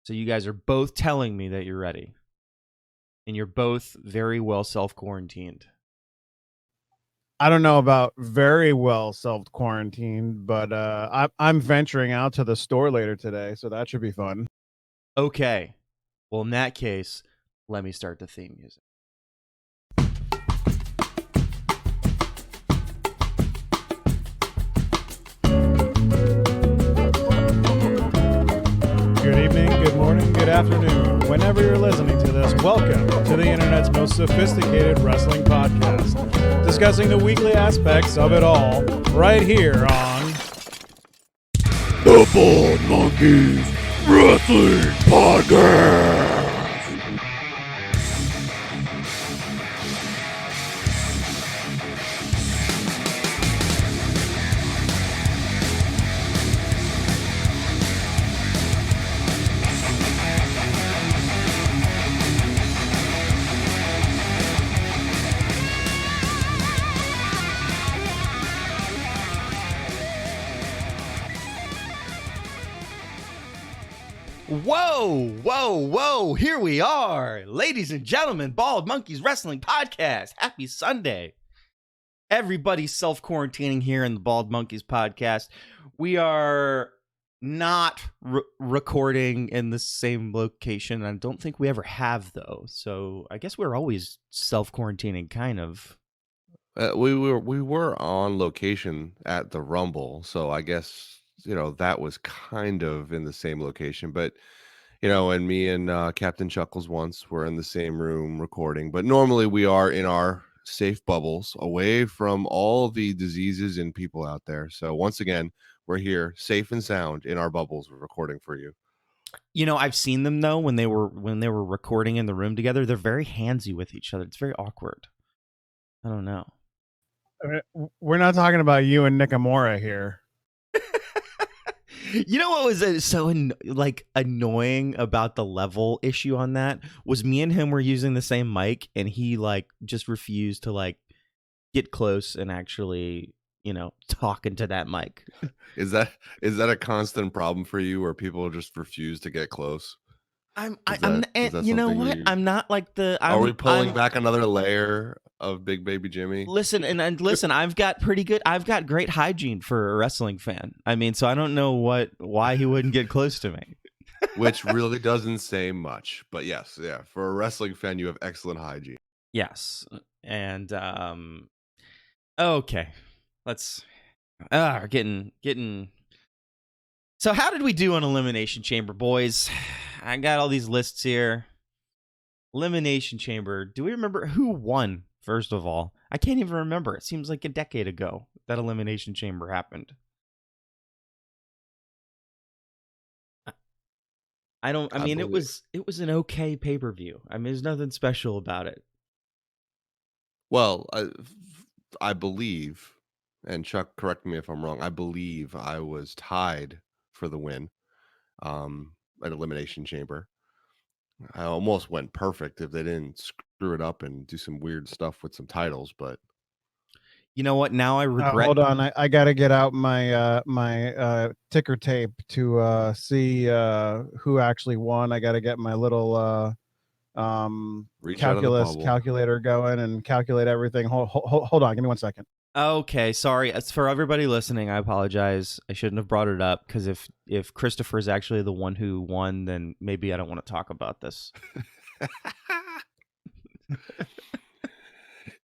So you guys are both telling me that you're ready. And you're both very well self-quarantined. I don't know about very well self-quarantined, but I'm venturing out to the store later today, so that should be fun. Okay. Well, in that case, let me start the theme music. Good evening, good morning, good afternoon. Whenever you're listening to this, welcome to the internet's most sophisticated wrestling podcast, discussing the weekly aspects of it all, right here on The Bald Monkeys Wrestling Podcast. Whoa. Here we are. Ladies and gentlemen, Bald Monkeys Wrestling Podcast. Happy Sunday. Everybody's self-quarantining here in the Bald Monkeys Podcast. We are not recording in the same location. I don't think we ever have, though. So I guess we're always self-quarantining, kind of. We were on location at the Rumble, so I guess that was kind of in the same location. But and me and Captain Chuckles once were in the same room recording. But normally we are in our safe bubbles, away from all the diseases and people out there. So once again, we're here, safe and sound, in our bubbles. We're recording for you. I've seen them though when they were recording in the room together. They're very handsy with each other. It's very awkward. I don't know. We're not talking about you and Nakamura here. You know what was so annoying about the level issue on that was me and him were using the same mic, and he just refused to get close and actually talk into that mic. Is that a constant problem for you, where people just refuse to get close? You know what? I'm not like the. Are we pulling back another layer of Big Baby Jimmy? Listen, and listen. I've got great hygiene for a wrestling fan. I mean, so I don't know why he wouldn't get close to me. Which really doesn't say much, but yes, yeah. For a wrestling fan, you have excellent hygiene. Yes, and okay, let's getting. So how did we do on Elimination Chamber, boys? I got all these lists here. Elimination Chamber. Do we remember who won, first of all? I can't even remember. It seems like a decade ago that Elimination Chamber happened. It was an okay pay-per-view. I mean, there's nothing special about it. Well, I believe, and Chuck, correct me if I'm wrong, I believe I was tied for the win at Elimination Chamber. I almost went perfect if they didn't screw it up and do some weird stuff with some titles, but you know what? Now I regret. Hold on, I got to get out my ticker tape to see who actually won. I got to get my little calculus calculator going and calculate everything. Hold on, give me 1 second. Okay, sorry. As for everybody listening, I apologize. I shouldn't have brought it up, because if Christopher is actually the one who won, then maybe I don't want to talk about this.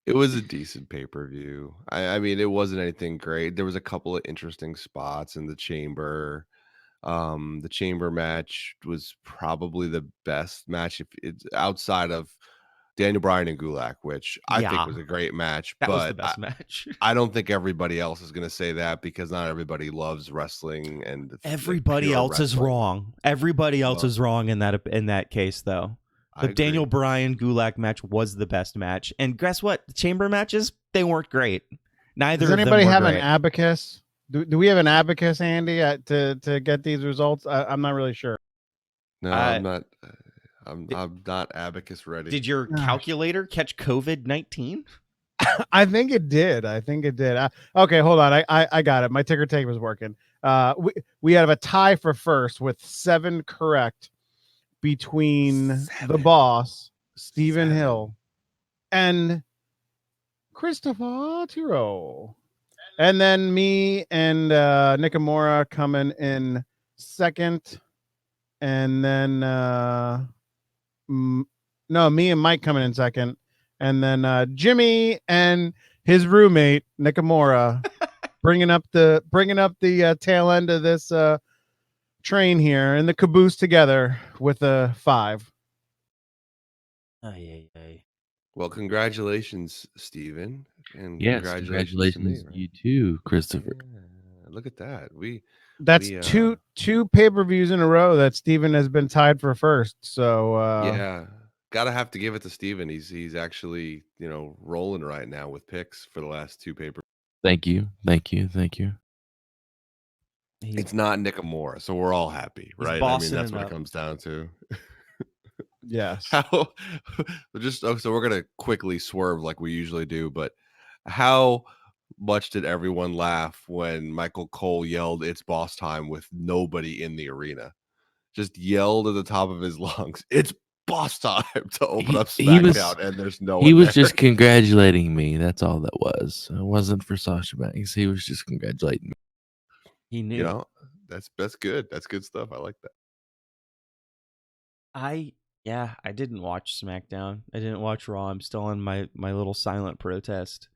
It was a decent pay-per-view. I mean, it wasn't anything great. There was a couple of interesting spots in the chamber. The chamber match was probably the best match if it's outside of Daniel Bryan and Gulak, which I think was a great match. That but was the best match. I don't think everybody else is going to say that, because not everybody loves wrestling, and everybody else is wrong. Everybody else is wrong in that case, though. The Daniel Bryan Gulak match was the best match, and guess what? The chamber matches, they weren't great. Neither. Does anybody have great. An abacus? Do we have an abacus handy to get these results? I'm not really sure. No, I'm not. I'm not abacus ready. Did your calculator catch COVID-19? I think it did. Okay, hold on. I got it. My ticker tape was working. We have a tie for first with 7 correct. between the 7. boss, Stephen 7. Hill, and Christopher Tiro. And then me and Nikamura coming in second. And then, no, me and Mike coming in second. And then Jimmy and his roommate, Nikamura, bringing up the tail end of this train here in the caboose together with a 5. Ay, ay, ay. Well, congratulations, Steven. And Yes, congratulations to me. congratulations Right? you too, Christopher. Yeah, look at that. That's we two pay-per-views in a row that Steven has been tied for first. So yeah. Gotta have to give it to Steven. He's actually, rolling right now with picks for the last 2 papers. Thank you. Thank you. Thank you. It's not Nikamura, so we're all happy, right? I mean, bossing that's it what up. it comes down to. yes. How so we're gonna quickly swerve like we usually do, but how much did everyone laugh when Michael Cole yelled "It's boss time" with nobody in the arena? Just yelled at the top of his lungs, "It's boss time" to open up SmackDown, and there's no one He was there. just congratulating me. That's all that was. It wasn't for Sasha Banks. He was just congratulating me. He knew. That's good. That's good stuff. I like that. I didn't watch SmackDown. I didn't watch Raw. I'm still on my little silent protest.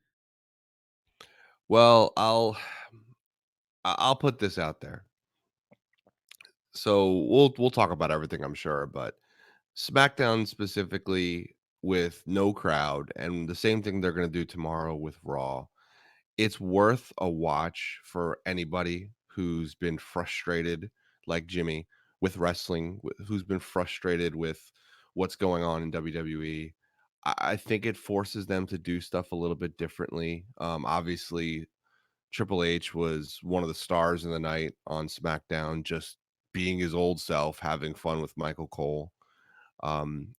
Well, I'll put this out there. So we'll talk about everything, I'm sure, but SmackDown specifically with no crowd, and the same thing they're going to do tomorrow with Raw. It's worth a watch for anybody who's been frustrated, like Jimmy, with wrestling, who's been frustrated with what's going on in WWE. I think it forces them to do stuff a little bit differently. Obviously, Triple H was one of the stars in the night on SmackDown, just being his old self, having fun with Michael Cole.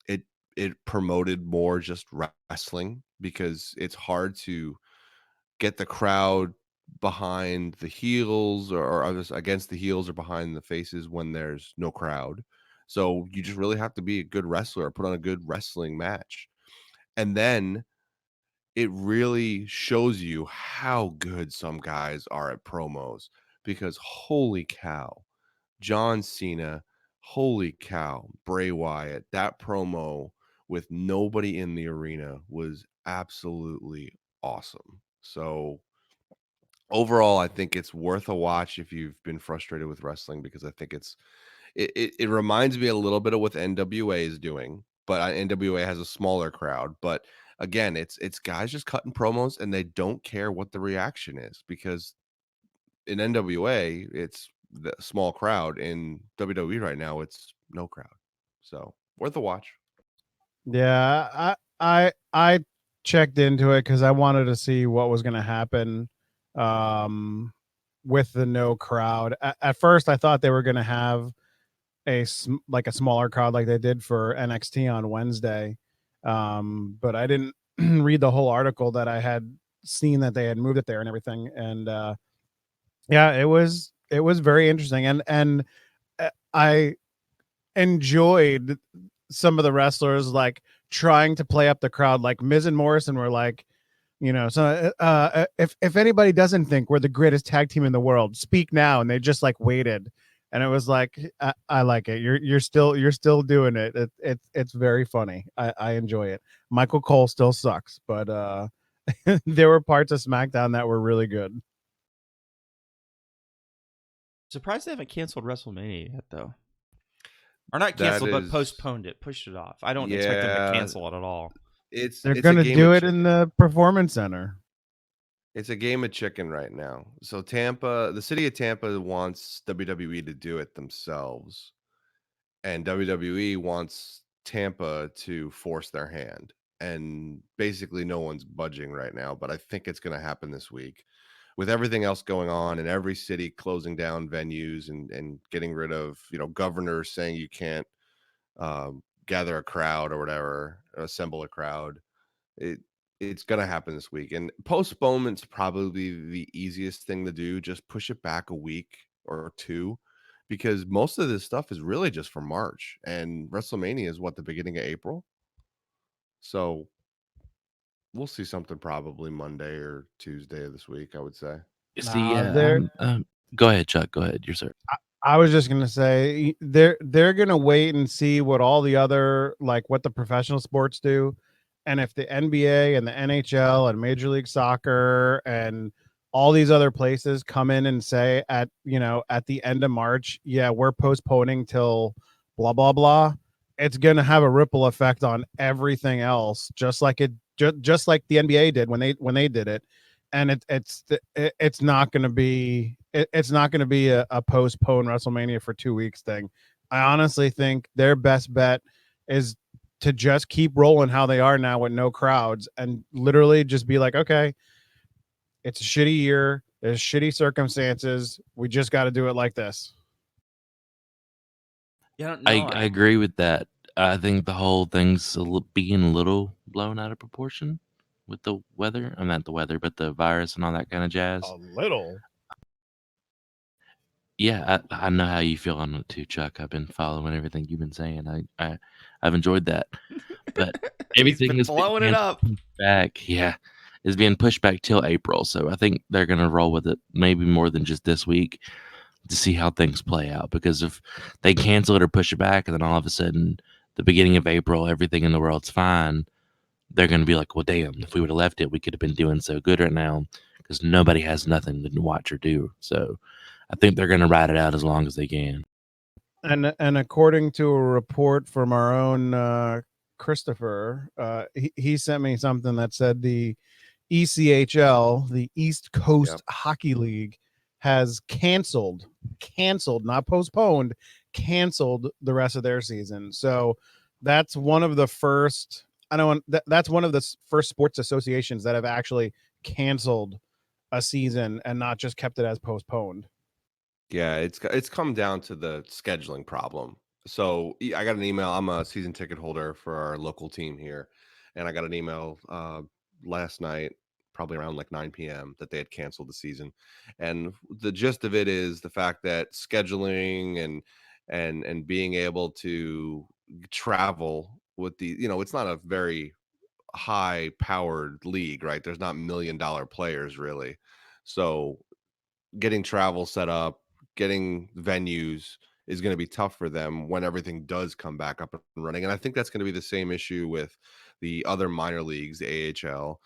It promoted more just wrestling because it's hard to get the crowd behind the heels or just against the heels or behind the faces when there's no crowd. So you just really have to be a good wrestler, put on a good wrestling match. And then it really shows you how good some guys are at promos because holy cow, John Cena, holy cow, Bray Wyatt, that promo with nobody in the arena was absolutely awesome. So overall, I think it's worth a watch if you've been frustrated with wrestling because I think it reminds me a little bit of what NWA is doing, but NWA has a smaller crowd. But again, it's guys just cutting promos and they don't care what the reaction is because in NWA it's the small crowd. In WWE right now, it's no crowd. So worth a watch. Yeah, I checked into it because I wanted to see what was going to happen with the no crowd. At first, I thought they were going to have a smaller crowd like they did for NXT on Wednesday, but I didn't read the whole article that I had seen that they had moved it there and everything. And yeah, it was very interesting, and I enjoyed some of the wrestlers like trying to play up the crowd. Like Miz and Morrison were like, so if anybody doesn't think we're the greatest tag team in the world, speak now. And they just like waited, and it was like I like it. You're still doing it. It's very funny. I enjoy it. Michael Cole still sucks, but there were parts of SmackDown that were really good. Surprised they haven't canceled WrestleMania yet, though. Or not canceled, but postponed it, pushed it off. I don't expect them to cancel it at all. They're going to do it in the Performance Center. It's a game of chicken right now. So the city of Tampa wants WWE to do it themselves. And WWE wants Tampa to force their hand. And basically no one's budging right now, but I think it's going to happen this week. With everything else going on and every city closing down venues and getting rid of, governors saying you can't gather a crowd or whatever, or assemble a crowd. It's going to happen this week. And postponement's probably the easiest thing to do. Just push it back a week or two because most of this stuff is really just for March, and WrestleMania is the beginning of April. So we'll see something probably Monday or Tuesday of this week, I would say. See, Nah, yeah, go ahead, Chuck. Go ahead. You're sir. I was just gonna say they're gonna wait and see what all the other, like, what the professional sports do, and if the NBA and the NHL and Major League Soccer and all these other places come in and say at the end of March, yeah, we're postponing till blah blah blah, it's gonna have a ripple effect on everything else, just like just like the NBA did when they did it, and it's not going to be it's not going to be a postponed WrestleMania for 2 weeks thing. I honestly think their best bet is to just keep rolling how they are now with no crowds, and literally just be like, okay, it's a shitty year, there's shitty circumstances, we just got to do it like this. Yeah, I no, agree with that. I think the whole thing's being a little blown out of proportion with the weather. I'm not the weather, but the virus and all that kind of jazz. A little. Yeah, I know how you feel on it too, Chuck. I've been following everything you've been saying. I've enjoyed that. But he's everything been is blowing it up. back. Yeah, is being pushed back till April. So I think they're gonna roll with it maybe more than just this week to see how things play out. Because if they cancel it or push it back, and then all of a sudden the beginning of April, everything in the world's fine, they're gonna be like, well, damn, if we would have left it, we could have been doing so good right now because nobody has nothing to watch or do. So I think they're gonna ride it out as long as they can. And according to a report from our own Christopher, he sent me something that said the ECHL, the East Coast Hockey League, has canceled, not postponed, canceled the rest of their season. So that's one of the first. I don't. That's one of the first sports associations that have actually canceled a season and not just kept it as postponed. Yeah, it's come down to the scheduling problem. So I got an email. I'm a season ticket holder for our local team here, and I got an email last night, probably around like 9 p.m., that they had canceled the season. And the gist of it is the fact that scheduling and being able to travel with it's not a very high powered league, right? There's not $1 million players really. So getting travel set up, getting venues is going to be tough for them when everything does come back up and running. And I think that's going to be the same issue with the other minor leagues, the AHL.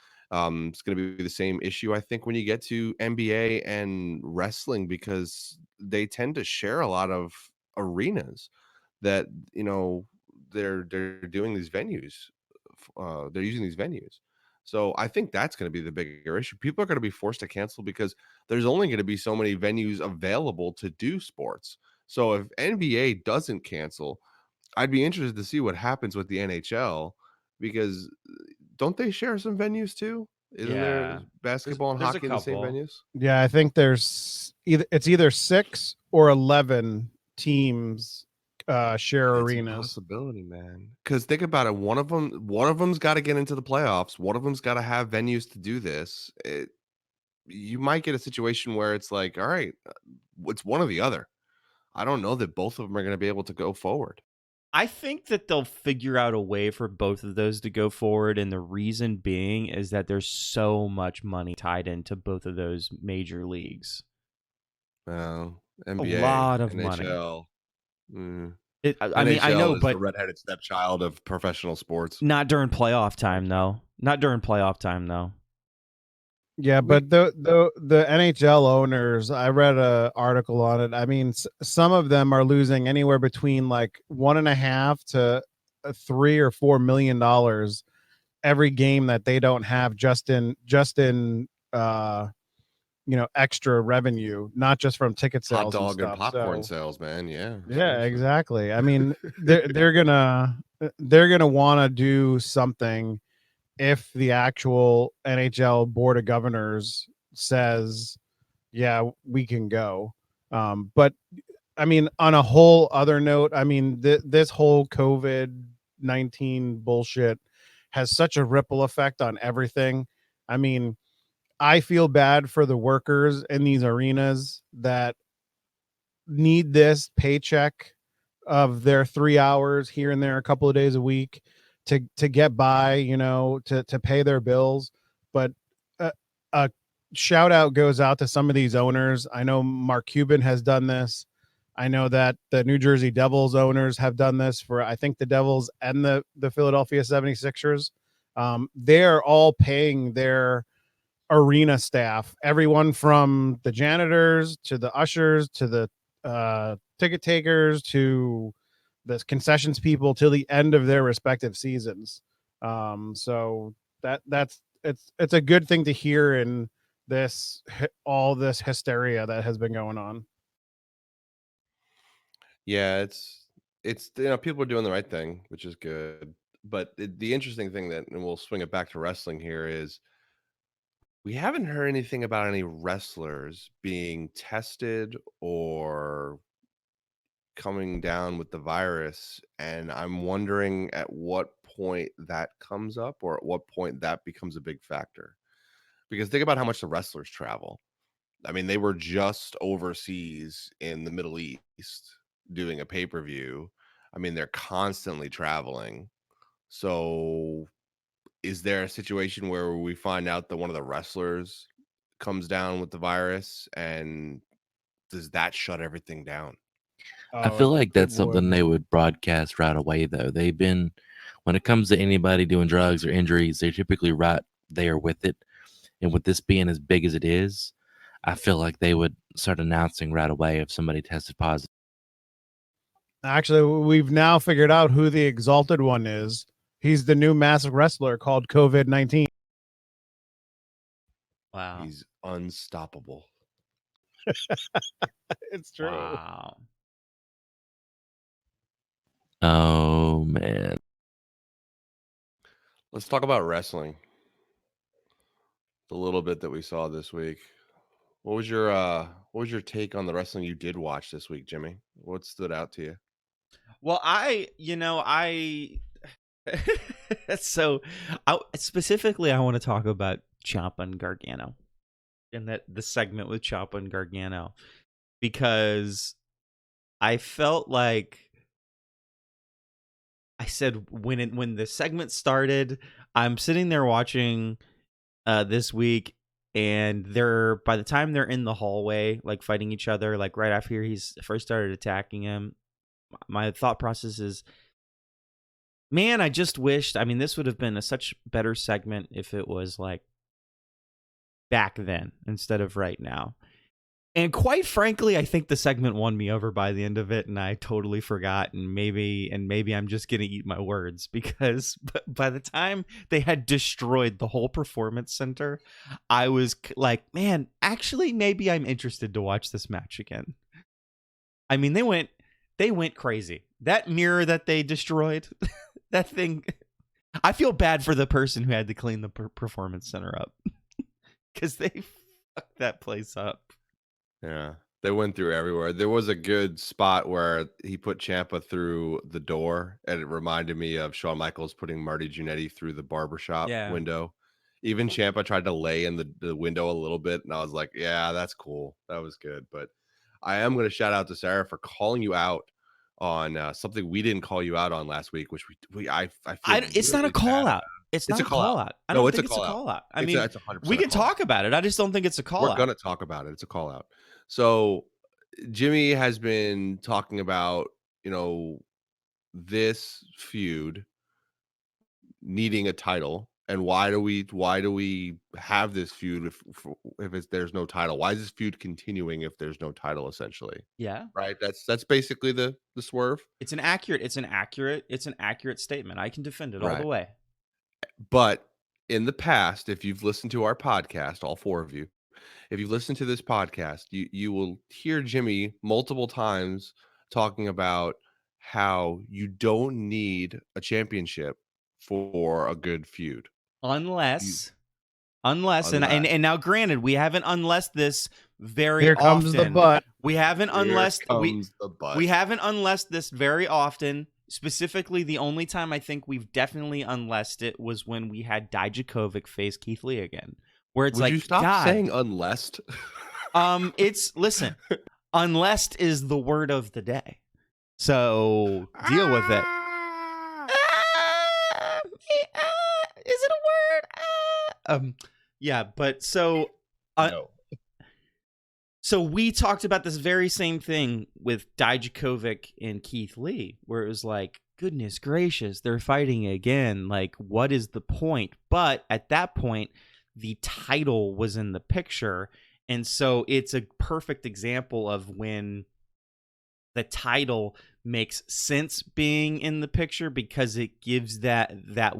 It's going to be the same issue, I think, when you get to NBA and wrestling, because they tend to share a lot of arenas that they're doing these venues. They're using these venues. So I think that's going to be the bigger issue. People are going to be forced to cancel because there's only going to be so many venues available to do sports. So if NBA doesn't cancel, I'd be interested to see what happens with the NHL, because don't they share some venues too? Isn't there Yeah, basketball and there's a hockey in the same couple. venues? Yeah, I think there's either 6 or 11 teams share It's a arenas. possibility, man. Because think about it. One of them's got to get into the playoffs. One of them's got to have venues to do this. You might get a situation where it's like, all right, it's one or the other. I don't know that both of them are going to be able to go forward. I think that they'll figure out a way for both of those to go forward, and the reason being is that there's so much money tied into both of those major leagues. NBA, A lot of NHL. money. I mean, I know, is but the redheaded stepchild of professional sports. not during playoff time, though. Not during playoff time, though. Yeah, but the NHL owners, I read an article on it. I mean, some of them are losing anywhere between like $1.5 to $3 or $4 million every game that they don't have just in extra revenue, not just from ticket Hot sales and dog and stuff. popcorn So sales, man. Yeah, yeah, seriously. exactly. I mean, they're gonna want to do something if the actual NHL Board of Governors says, yeah, we can go. But I mean, on a whole other note, I mean, this whole COVID-19 bullshit has such a ripple effect on everything. I mean, I feel bad for the workers in these arenas that need this paycheck of their 3 hours here and there a couple of days a week to get by, to pay their bills. But a shout out goes out to some of these owners. I know Mark Cuban has done this. I know that the New Jersey Devils owners have done this for, I think, the Devils and the Philadelphia 76ers. They're all paying their arena staff, everyone from the janitors to the ushers to the ticket takers to the concessions people till the end of their respective seasons. So it's a good thing to hear in all this hysteria that has been going on. Yeah, it's people are doing the right thing, which is good. But the interesting thing and we'll swing it back to wrestling here, is we haven't heard anything about any wrestlers being tested or coming down with the virus, and I'm wondering at what point that comes up, or at what point that becomes a big factor. Because think about how much the wrestlers travel. I mean, they were just overseas in the Middle East doing a pay-per-view. I mean, they're constantly traveling. So is there a situation where we find out that one of the wrestlers comes down with the virus, and does that shut everything down? I feel like that's something they would broadcast right away, though. They've been, when it comes to anybody doing drugs or injuries, they're typically right there with it. And with this being as big as it is, I feel like they would start announcing right away if somebody tested positive. Actually, we've now figured out who the Exalted One is. He's the new masked wrestler called COVID-19. Wow. He's unstoppable. It's true. Wow. Oh, man. Let's talk about wrestling. The little bit that we saw this week. What was your take on the wrestling you did watch this week, Jimmy? What stood out to you? Well, specifically, I want to talk about Ciampa and Gargano, and the segment with Ciampa and Gargano, because I felt like I said when the segment started, I'm sitting there watching this week, and by the time they're in the hallway, like fighting each other, like right after he's first started attacking him, my thought process is, man, I just wished, I mean, this would have been a such better segment if it was like back then instead of right now. And quite frankly, I think the segment won me over by the end of it, and I totally forgot, and maybe I'm just going to eat my words, because by the time they had destroyed the whole performance center, I was like, man, actually, maybe I'm interested to watch this match again. I mean, they went crazy. That mirror that they destroyed, that thing, I feel bad for the person who had to clean the performance center up, because they fucked that place up. Yeah, they went through everywhere. There was a good spot where he put Ciampa through the door, and it reminded me of Shawn Michaels putting Marty Jannetty through the barbershop window. Even Ciampa tried to lay in the window a little bit, and I was like, yeah, that's cool. That was good. But I am going to shout out to Sarah for calling you out on something we didn't call you out on last week, which I feel it's not a call out. It's not a call out. I don't think it's a call out. I mean, it's 100% we can talk about it. I just don't think it's a call out. We're going to talk about it. It's a call out. So Jimmy has been talking about, this feud needing a title, and why do we have this feud if there's no title? Why is this feud continuing if there's no title, essentially? Yeah. Right. That's basically the swerve. It's an accurate statement. I can defend it all the way. But in the past, if you've listened to our podcast, all four of you, if you've listened to this podcast, you will hear Jimmy multiple times talking about how you don't need a championship for a good feud. Unless, and now granted, we haven't unlessed this very Here often. Comes the butt. We haven't unlessed we haven't unlessed this very often. Specifically, the only time I think we've definitely unlessed it was when we had Dijakovic face Keith Lee again. Where it's Would like, you stop God, saying unlessed? listen, Unless is the word of the day. So deal with it. Is it a word? Yeah, but so No. So we talked about this very same thing with Dijakovic and Keith Lee, where it was like, goodness gracious, they're fighting again. Like, what is the point? But at that point, the title was in the picture. And so it's a perfect example of when the title makes sense being in the picture, because it gives that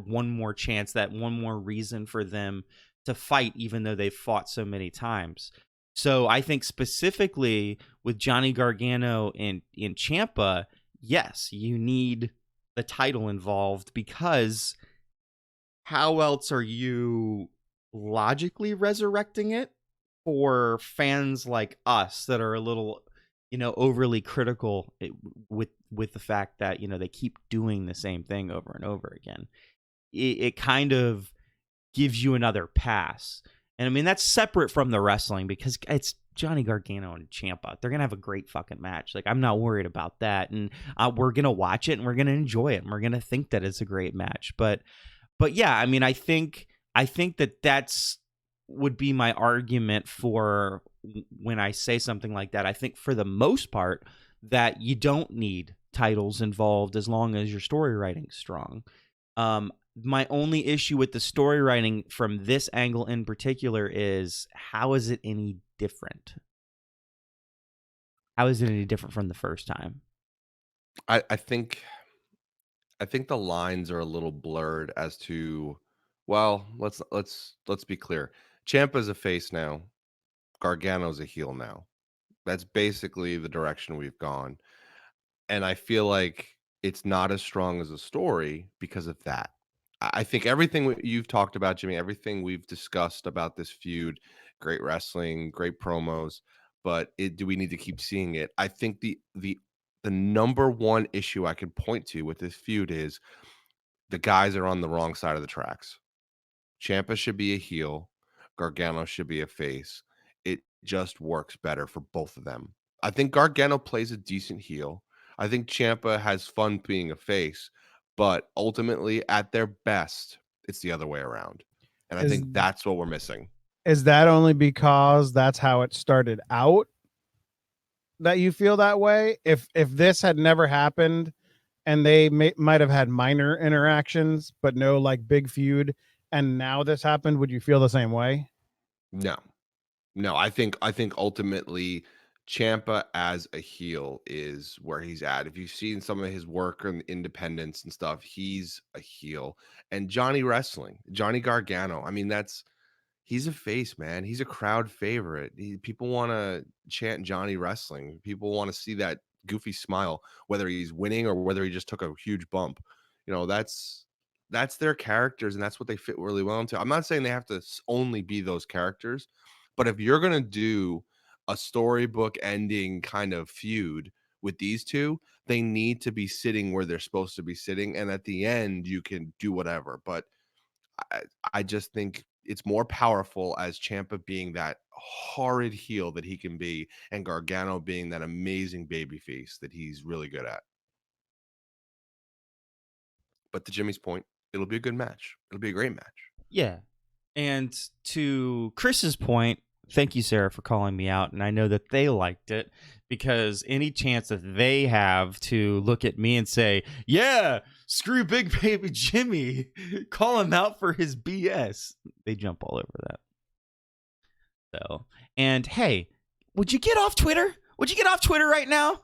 one more chance, that one more reason for them to fight, even though they've fought so many times. So I think specifically with Johnny Gargano and Ciampa, yes, you need the title involved, because how else are you logically resurrecting it for fans like us that are a little, overly critical with the fact that, they keep doing the same thing over and over again? It kind of gives you another pass. And I mean, that's separate from the wrestling, because it's Johnny Gargano and Ciampa. They're going to have a great fucking match. Like, I'm not worried about that. And we're going to watch it and we're going to enjoy it. And we're going to think that it's a great match. But yeah, I mean, I think that's would be my argument for when I say something like that. I think for the most part that you don't need titles involved as long as your story writing's strong. My only issue with the story writing from this angle in particular is, how is it any different? How is it any different from the first time? I think the lines are a little blurred as to, well, let's be clear. Ciampa's a face now. Gargano's a heel now. That's basically the direction we've gone. And I feel like it's not as strong as a story because of that. I think everything you've talked about, Jimmy, everything we've discussed about this feud, great wrestling, great promos, but do we need to keep seeing it? I think the number one issue I could point to with this feud is the guys are on the wrong side of the tracks. Ciampa should be a heel. Gargano should be a face. It just works better for both of them. I think Gargano plays a decent heel. I think Ciampa has fun being a face, but ultimately, at their best, it's the other way around. And I think that's what we're missing. Is that only because that's how it started out that you feel that way? If this had never happened and they might have had minor interactions, but no like big feud, and now this happened, would you feel the same way? No. I think ultimately Ciampa as a heel is where he's at. If you've seen some of his work on Independence and stuff, he's a heel. And Johnny Gargano, I mean, he's a face, man. He's a crowd favorite. People want to chant Johnny Wrestling. People want to see that goofy smile, whether he's winning or whether he just took a huge bump. That's their characters, and that's what they fit really well into. I'm not saying they have to only be those characters, but if you're going to do a storybook ending kind of feud with these two, they need to be sitting where they're supposed to be sitting. And at the end, you can do whatever. But I just think it's more powerful as Ciampa being that horrid heel that he can be, and Gargano being that amazing babyface that he's really good at. But to Jimmy's point, it'll be a good match. It'll be a great match. Yeah. And to Chris's point, thank you, Sarah, for calling me out. And I know that they liked it, because any chance that they have to look at me and say, yeah, screw Big Baby Jimmy, call him out for his BS, they jump all over that. So, and hey, would you get off Twitter? Would you get off Twitter right now?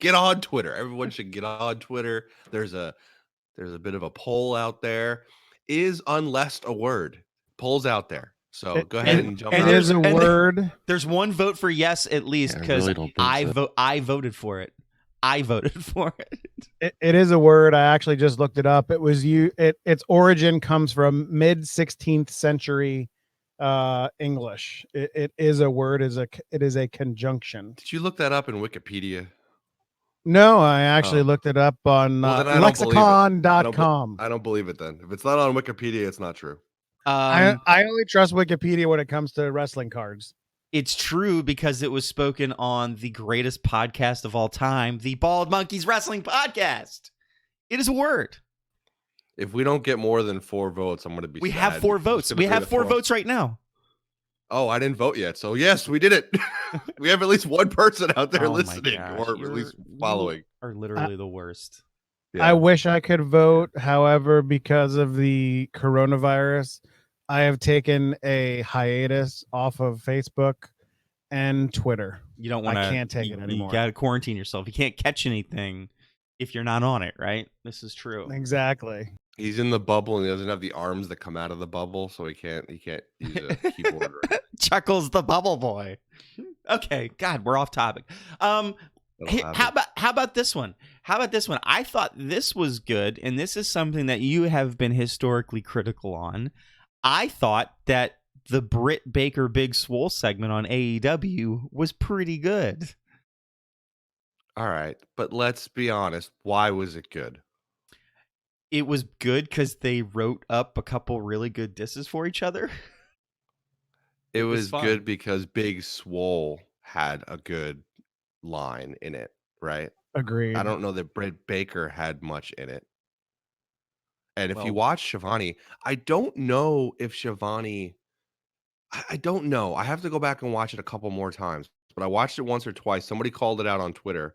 Get on Twitter. Everyone should get on Twitter. There's a bit of a poll out there. Is unlessed a word? Poll's out there. So go ahead and jump on. And there's a word. There's one vote for yes, at least, because I voted for it. I voted for it. It is a word. I actually just looked it up. It was its origin comes from mid 16th century English. It is a word. It is a conjunction. Did you look that up in Wikipedia? No, I actually looked it up on lexicon.com. I don't believe it then. If it's not on Wikipedia, it's not true. I only trust Wikipedia when it comes to wrestling cards. It's true because it was spoken on the greatest podcast of all time, the Bald Monkeys Wrestling Podcast. It is a word. If we don't get more than 4 votes, I'm going to be We sad. have 4 because it's votes. gonna We be have the 4 fourth- votes right now. Oh, I didn't vote yet. So yes, we did it. We have at least one person out there Oh my listening gosh, or at least following. Are literally the worst. I wish I could vote. However, because of the coronavirus, I have taken a hiatus off of Facebook and Twitter. You don't want to. I can't take it anymore. You got to quarantine yourself. You can't catch anything if you're not on it, right? This is true. Exactly. He's in the bubble and he doesn't have the arms that come out of the bubble, so he can't use a keyboard. Chuckles the bubble boy. Okay, God, we're off topic. Hey, how about this one? How about this one? I thought this was good, and this is something that you have been historically critical on. I thought that the Britt Baker Big Swole segment on AEW was pretty good. All right, but let's be honest. Why was it good? It was good because they wrote up a couple really good disses for each other. It was fun. good because Big Swole had a good line in it, right? Agreed. I don't know that Britt Baker had much in it. And if you Well- watch Shivani, I don't know if Shivani. I don't know. I have to go back and watch it a couple more times. But I watched it once or twice. Somebody called it out on Twitter.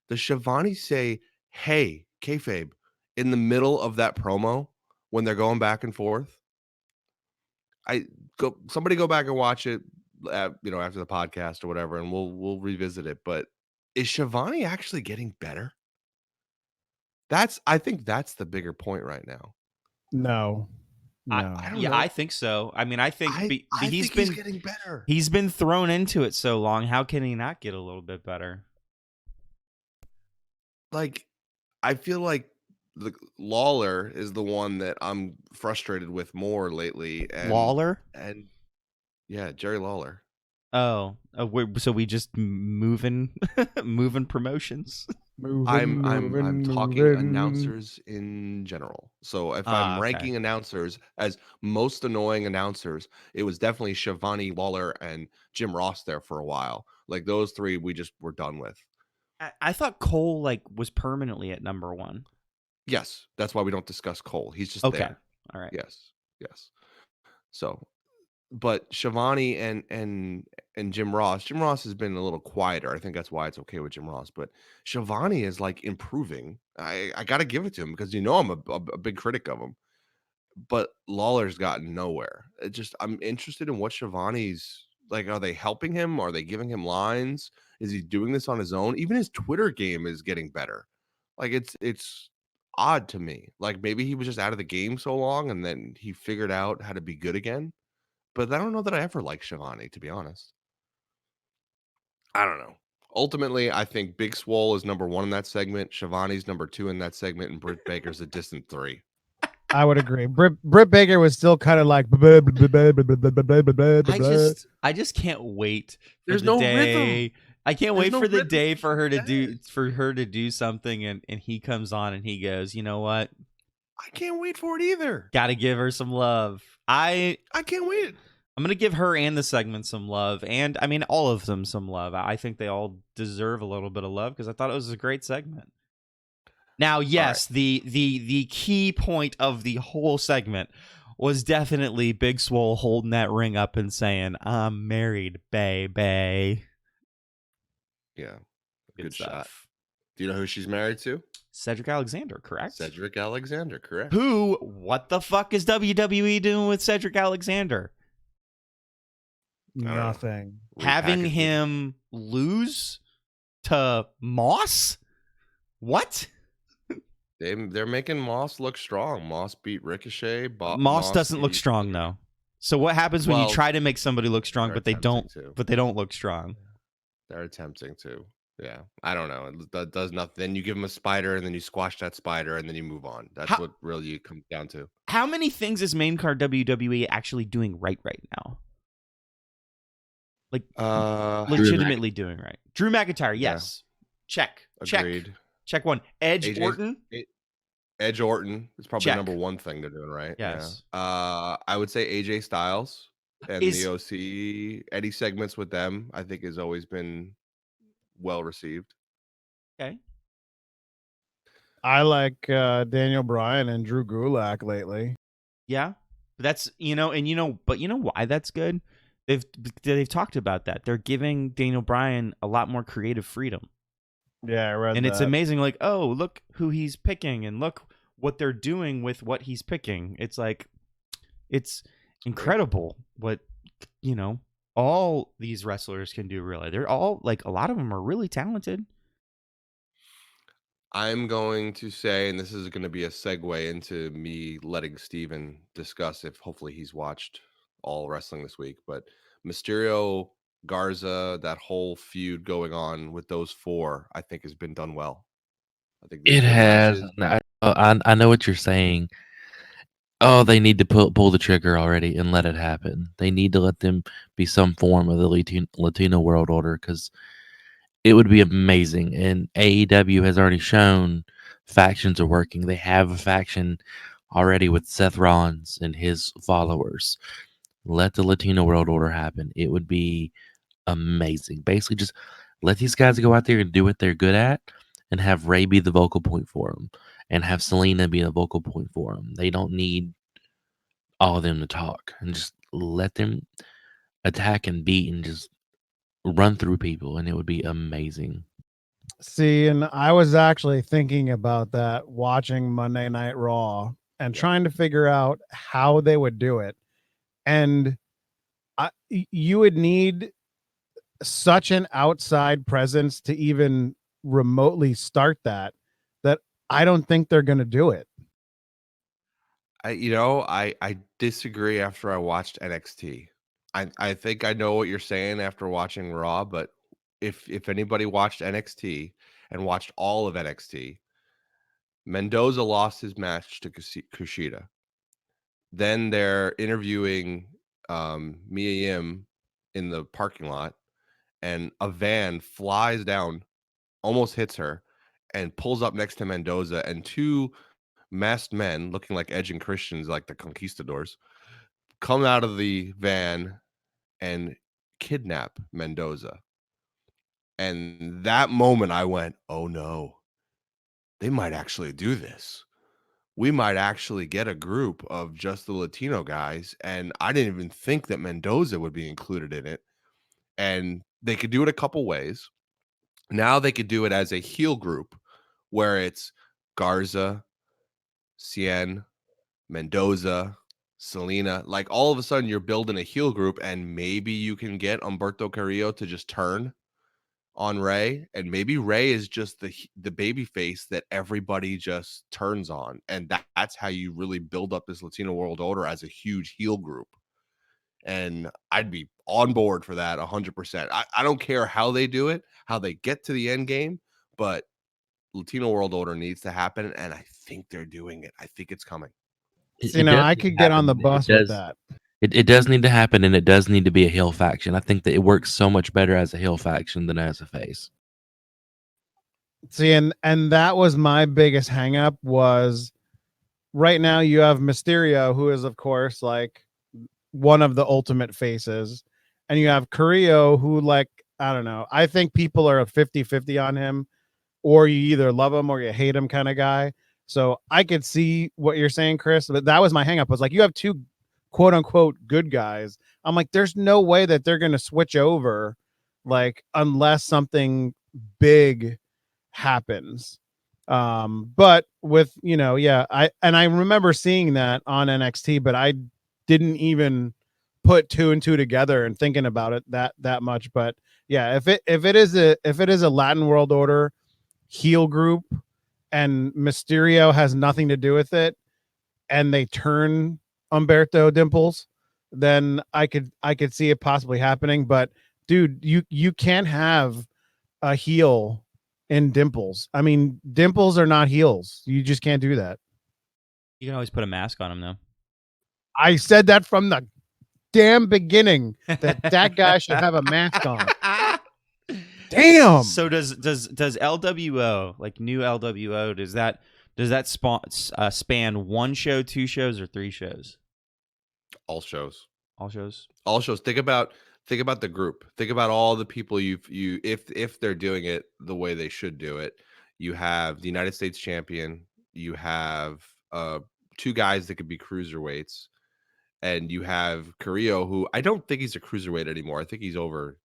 Does Shivani say, "Hey, kayfabe," in the middle of that promo when they're going back and forth? Somebody go back and watch it, after the podcast or whatever, and we'll revisit it. But is Shivani actually getting better? I think that's the bigger point right now. No. I don't know. I think so. I mean, I think he's getting better. He's been thrown into it so long. How can he not get a little bit better? Like, I feel like Lawler is the one that I'm frustrated with more lately. And, Lawler? And yeah, Jerry Lawler. Oh, so we just moving promotions. I'm talking announcers in general. So if I'm okay. ranking announcers as most annoying announcers, it was definitely Shivani, Lawler, and Jim Ross there for a while. Like those 3, we just were done with. I thought Cole was permanently at number 1. Yes, that's why we don't discuss Cole. He's just Okay. there. All right. Yes. So, but Shivani and Jim Ross has been a little quieter. I think that's why it's okay with Jim Ross. But Shivani is improving. I got to give it to him because I'm a big critic of him. But Lawler's gotten nowhere. I'm interested in what Shivani's like. Are they helping him? Are they giving him lines? Is he doing this on his own? Even his Twitter game is getting better. Like it's odd to me. Like maybe he was just out of the game so long and then he figured out how to be good again. But I don't know that I ever liked Shivani, to be honest. I don't know. Ultimately, I think Big Swole is number 1 in that segment. Shivani's number 2 in that segment, and Britt Baker's a distant 3. I would agree. Britt Baker was still kind of like. I just can't wait. There's no rhythm. I can't wait no for the rhythm. day for her to do something, and he comes on and he goes, you know what? I can't wait for it either. Got to give her some love. I can't wait. I'm going to give her and the segment some love. And I mean, all of them some love. I think they all deserve a little bit of love because I thought it was a great segment. Now, yes, right. the key point of the whole segment was definitely Big Swole holding that ring up and saying, "I'm married, baby." Yeah. Good shot. Do you know who she's married to? Cedric Alexander, correct? Cedric Alexander, correct. Who, what the fuck is WWE doing with Cedric Alexander? Nothing. Having him lose to Moss? What? They're making Moss look strong. Moss beat Ricochet. Moss doesn't look strong though. So what happens when you try to make somebody look strong, but they don't? But they don't look strong. They're attempting to. Yeah, I don't know. It does nothing. Then you give him a spider, and then you squash that spider, and then you move on. That's what really comes down to. How many things is main card WWE actually doing right now? Like legitimately doing right. Drew McIntyre, yes. Yeah. Agreed. Check one. Edge Orton. Edge Orton is probably the number 1 thing they're doing right. Yes. Yeah. I would say AJ Styles. and the OC. Any segments with them, I think, has always been well received. Okay. I like Daniel Bryan and Drew Gulak lately. Yeah. That's but you know why that's good? They've talked about that. They're giving Daniel Bryan a lot more creative freedom. Yeah, I read And that. it's amazing, like, oh, look who he's picking and look what they're doing with what he's picking. It's like, it's incredible what, all these wrestlers can do, really. They're all, like, a lot of them are really talented. I'm going to say, and this is going to be a segue into me letting Steven discuss if hopefully he's watched all wrestling this week, but Mysterio, Garza, that whole feud going on with those four, I think has been done well. I think they're It good has. matches. I know what you're saying. Oh, they need to pull the trigger already and let it happen. They need to let them be some form of the Latino world order because it would be amazing. And AEW has already shown factions are working. They have a faction already with Seth Rollins and his followers. Let the Latino world order happen. It would be amazing. Basically, just let these guys go out there and do what they're good at and have Ray be the vocal point for them and have Selena be the vocal point for them. They don't need all of them to talk and just let them attack and beat and just run through people, and it would be amazing. See, and I was actually thinking about that watching Monday Night Raw and trying to figure out how they would do it. And you would need such an outside presence to even remotely start that I don't think they're going to do it. I disagree after I watched NXT. I think I know what you're saying after watching Raw, but if anybody watched NXT and watched all of NXT, Mendoza lost his match to Kushida. Then they're interviewing Mia Yim in the parking lot, and a van flies down, almost hits her, and pulls up next to Mendoza, and two masked men looking like Edge and Christians, like the conquistadors, come out of the van and kidnap Mendoza. And that moment I went, oh no, they might actually do this. We might actually get a group of just the Latino guys. And I didn't even think that Mendoza would be included in it. And they could do it a couple ways. Now they could do it as a heel group where it's Garza, Cien, Mendoza, Selena. Like all of a sudden you're building a heel group, and maybe you can get Humberto Carrillo to just turn on Ray, and maybe Ray is just the baby face that everybody just turns on, and that's how you really build up this Latino world order as a huge heel group. And I'd be on board for that 100%. I don't care how they do it, how they get to the end game, but Latino world order needs to happen, and I think they're doing it. I think it's coming. I could get on the bus with that. It does need to happen, and it does need to be a heel faction. I think that it works so much better as a heel faction than as a face. See, and that was my biggest hang up was right now you have Mysterio, who is, of course, like one of the ultimate faces. And you have Carrillo, who, like, I don't know. I think people are 50-50 on him, or you either love him or you hate him kind of guy. So I could see what you're saying, Chris, but that was my hang up was like, you have two quote unquote good guys. I'm like, there's no way that they're going to switch over, like, unless something big happens. But with, I remember seeing that on NXT, but I didn't even put two and two together and thinking about it that much. But yeah, if it is a Latin World Order heel group and Mysterio has nothing to do with it, and they turn Humberto Dimples, then I could see it possibly happening. But dude, you can't have a heel in Dimples. I mean, Dimples are not heels. You just can't do that. You can always put a mask on him, though. I said that from the damn beginning that guy should have a mask on. Damn. So does LWO, like new LWO, does that span one show, two shows, or three shows? All shows. All shows. All shows. Think about the group. Think about all the people if they're doing it the way they should do it. You have the United States champion. You have two guys that could be cruiserweights, and you have Carrillo, who I don't think he's a cruiserweight anymore. I think he's over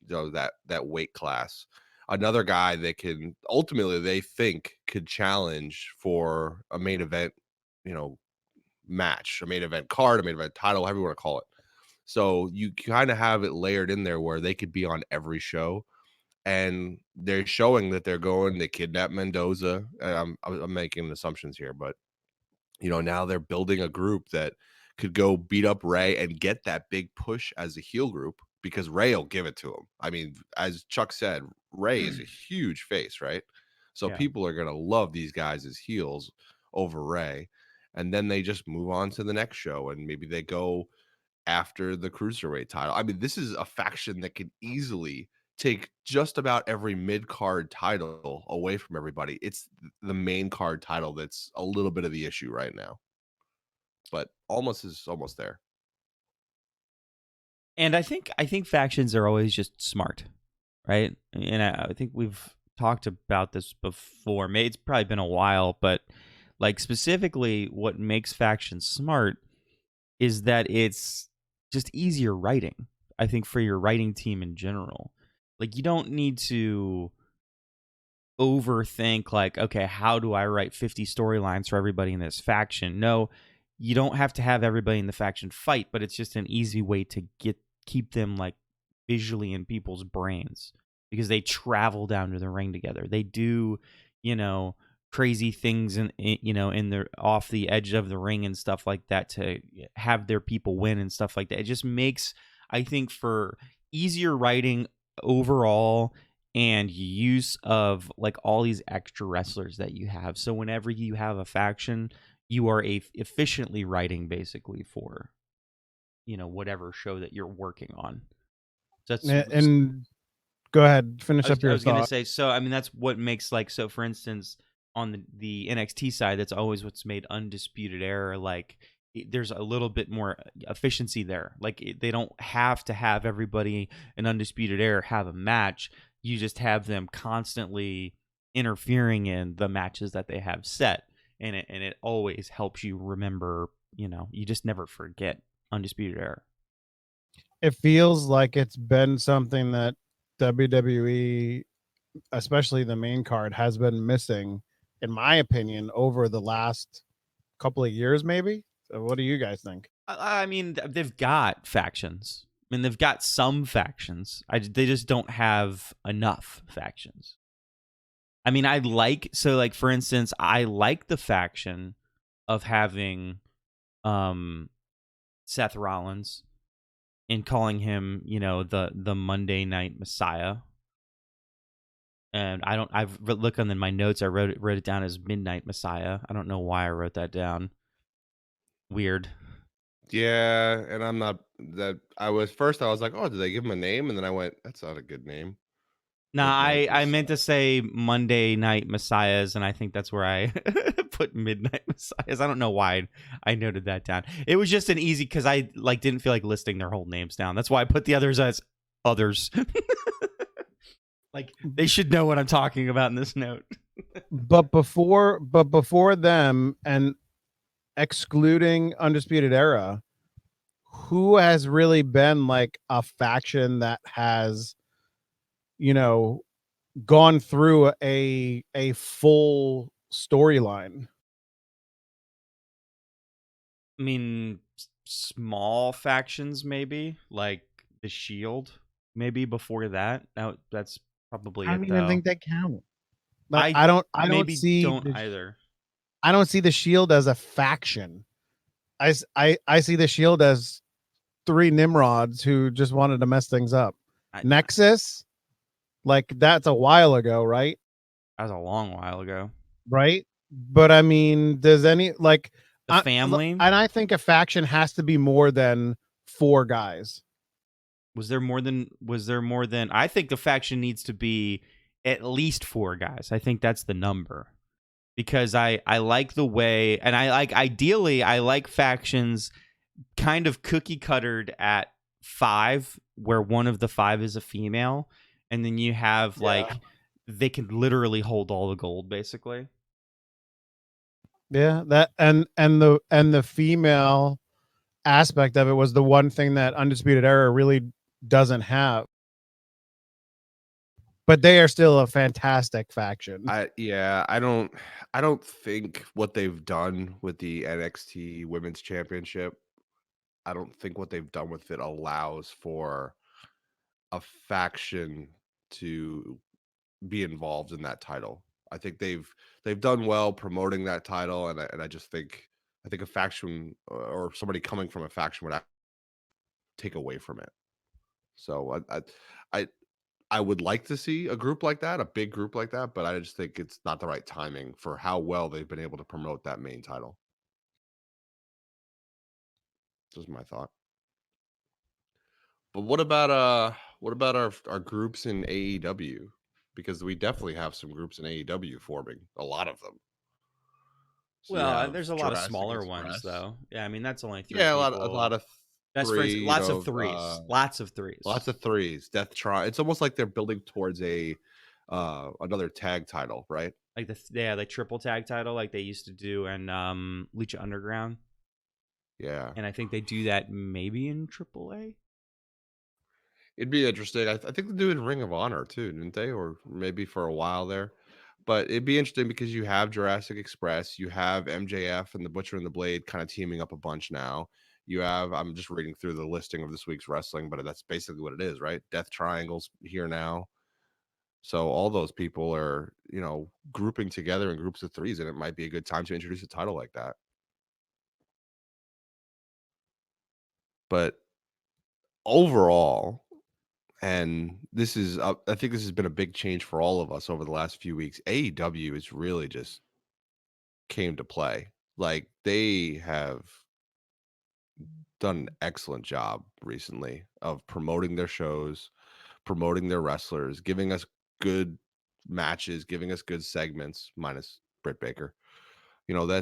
that weight class. Another guy that can ultimately they think could challenge for a main event, match, a main event card, a main event title, however you want to call it. So you kind of have it layered in there where they could be on every show, and they're showing that they kidnap Mendoza. I'm making assumptions here, but now they're building a group that could go beat up Ray and get that big push as a heel group because Ray will give it to him. I mean, as Chuck said, Ray is a huge face, right? So Yeah. people are going to love these guys as heels over Ray. And then they just move on to the next show, and maybe they go after the cruiserweight title. I mean, this is a faction that could easily take just about every mid-card title away from everybody. It's the main card title that's a little bit of the issue right now. But almost there. And I think factions are always just smart, right? And I think we've talked about this before. Maybe it's probably been a while, but like specifically what makes factions smart is that it's just easier writing, I think, for your writing team in general. Like, you don't need to overthink, like, okay, how do I write 50 storylines for everybody in this faction? No, you don't have to have everybody in the faction fight, but it's just an easy way to keep them like visually in people's brains because they travel down to the ring together. They do, crazy things in their off the edge of the ring and stuff like that to have their people win and stuff like that. It just makes, I think, for easier writing overall and use of like all these extra wrestlers that you have. So whenever you have a faction, you are efficiently writing basically for, whatever show that you're working on. So that's and go ahead, finish up your I was going to thought. say, so I mean, that's what makes, like, so for instance, on the NXT side, that's always what's made Undisputed Era, like, there's a little bit more efficiency there. Like, they don't have to have everybody in Undisputed Era have a match. You just have them constantly interfering in the matches that they have set. And it always helps you remember, you just never forget Undisputed Era. It feels like it's been something that WWE, especially the main card, has been missing, in my opinion, over the last couple of years, maybe. So what do you guys think? I mean, they've got factions. I mean, they've got some factions. They just don't have enough factions. I mean, for instance, I like the faction of having Seth Rollins and calling him, the Monday Night Messiah. And I've looked on my notes. I wrote it down as Midnight Messiah. I don't know why I wrote that down. Weird. Yeah, and I was like, oh, did they give him a name? And then I went, that's not a good name. No, I meant to say Monday Night Messiahs, and I think that's where I put Midnight Messiahs. I don't know why I noted that down. It was just an easy, because I didn't feel like listing their whole names down. That's why I put the others as others. Like, they should know what I'm talking about in this note. But before them, and excluding Undisputed Era, who has really been like a faction that has, gone through a full storyline? I mean, small factions, maybe, like the Shield, maybe before that. Now, that's probably I it, don't though. even think they count. Like, I don't see either. I don't see the Shield as a faction. I see the Shield as three Nimrods who just wanted to mess things up. Nexus, like, that's a while ago, right? That was a long while ago. Right? But I mean, does any, like, the family? And I think a faction has to be more than 4 guys. Was there more than I think the faction needs to be at least 4 guys. I think that's the number. Because I like the way, and ideally I like factions kind of cookie cuttered at 5, where one of the 5 is a female, and then you have like they can literally hold all the gold basically. Yeah, that and the female aspect of it was the one thing that Undisputed Era really doesn't have. But they are still a fantastic faction. I don't think what they've done with the NXT Women's Championship, I don't think what they've done with it allows for a faction to be involved in that title. I think they've done well promoting that title, and I just think a faction or somebody coming from a faction would take away from it. So I I would like to see a group like that, a big group like that, but I just think it's not the right timing for how well they've been able to promote that main title. Just my thought. But what about our groups in AEW? Because we definitely have some groups in AEW forming, a lot of them. So you Well, have there's a lot of Jurassic smaller ones Express. though. Yeah, I mean that's only 3 Yeah, a people. lot of Best friends, three, lots of threes. Lots of threes. lots of threes. Death Try. It's almost like they're building towards a another tag title, right? Like like triple tag title like they used to do in Lucha Underground. Yeah. And I think they do that maybe in AAA. It'd be interesting. I think they do it in Ring of Honor too, didn't they? Or maybe for a while there. But it'd be interesting because you have Jurassic Express, you have MJF and the Butcher and the Blade kind of teaming up a bunch now. You have, I'm just reading through the listing of this week's wrestling, but that's basically what it is, right? Death Triangles here now. So all those people are, grouping together in groups of threes, and it might be a good time to introduce a title like that. But overall, and this is, I think this has been a big change for all of us over the last few weeks. AEW is really just came to play. Like they have done an excellent job recently of promoting their shows, promoting their wrestlers, giving us good matches, giving us good segments, minus Britt Baker. I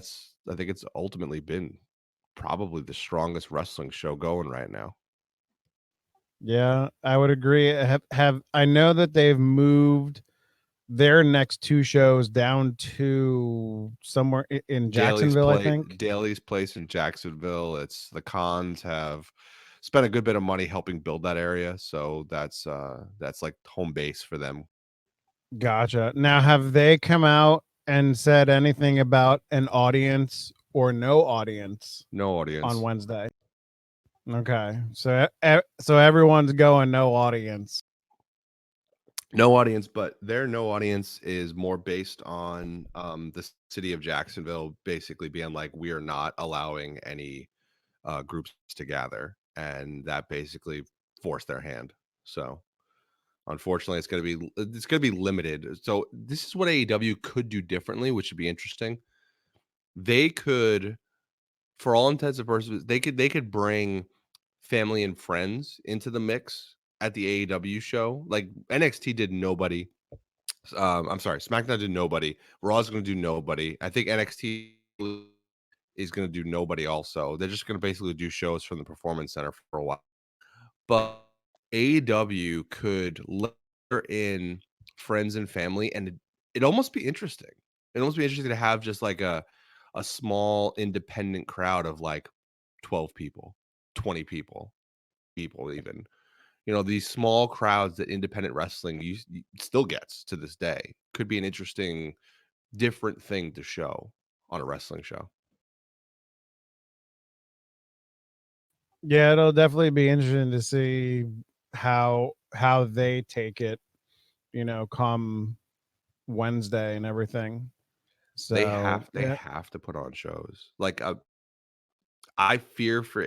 think it's ultimately been probably the strongest wrestling show going right now. Yeah, I would agree. Have I know that they've moved their next 2 shows down to somewhere in Jacksonville, I think. Daly's place in Jacksonville. It's the Cons have spent a good bit of money helping build that area, so that's like home base for them. Gotcha. Now, have they come out and said anything about an audience or no audience? No audience on Wednesday. Okay, so everyone's going no audience. No audience, but their no audience is more based on the city of Jacksonville basically being like, we are not allowing any groups to gather, and that basically forced their hand. So unfortunately, it's going to be limited. So this is what AEW could do differently, which would be interesting. They could, for all intents and purposes, they could bring family and friends into the mix at the AEW show. Like NXT did nobody. I'm sorry, SmackDown did nobody. Raw's going to do nobody. I think NXT is going to do nobody also. They're just going to basically do shows from the Performance Center for a while. But AEW could let in friends and family, and it'd almost be interesting. It'd almost be interesting to have just like a small independent crowd of like 12 people, 20 people even. These small crowds that independent wrestling still gets to this day could be an interesting, different thing to show on a wrestling show. Yeah, it'll definitely be interesting to see how they take it, come Wednesday and everything. So They have to put on shows. Like I fear for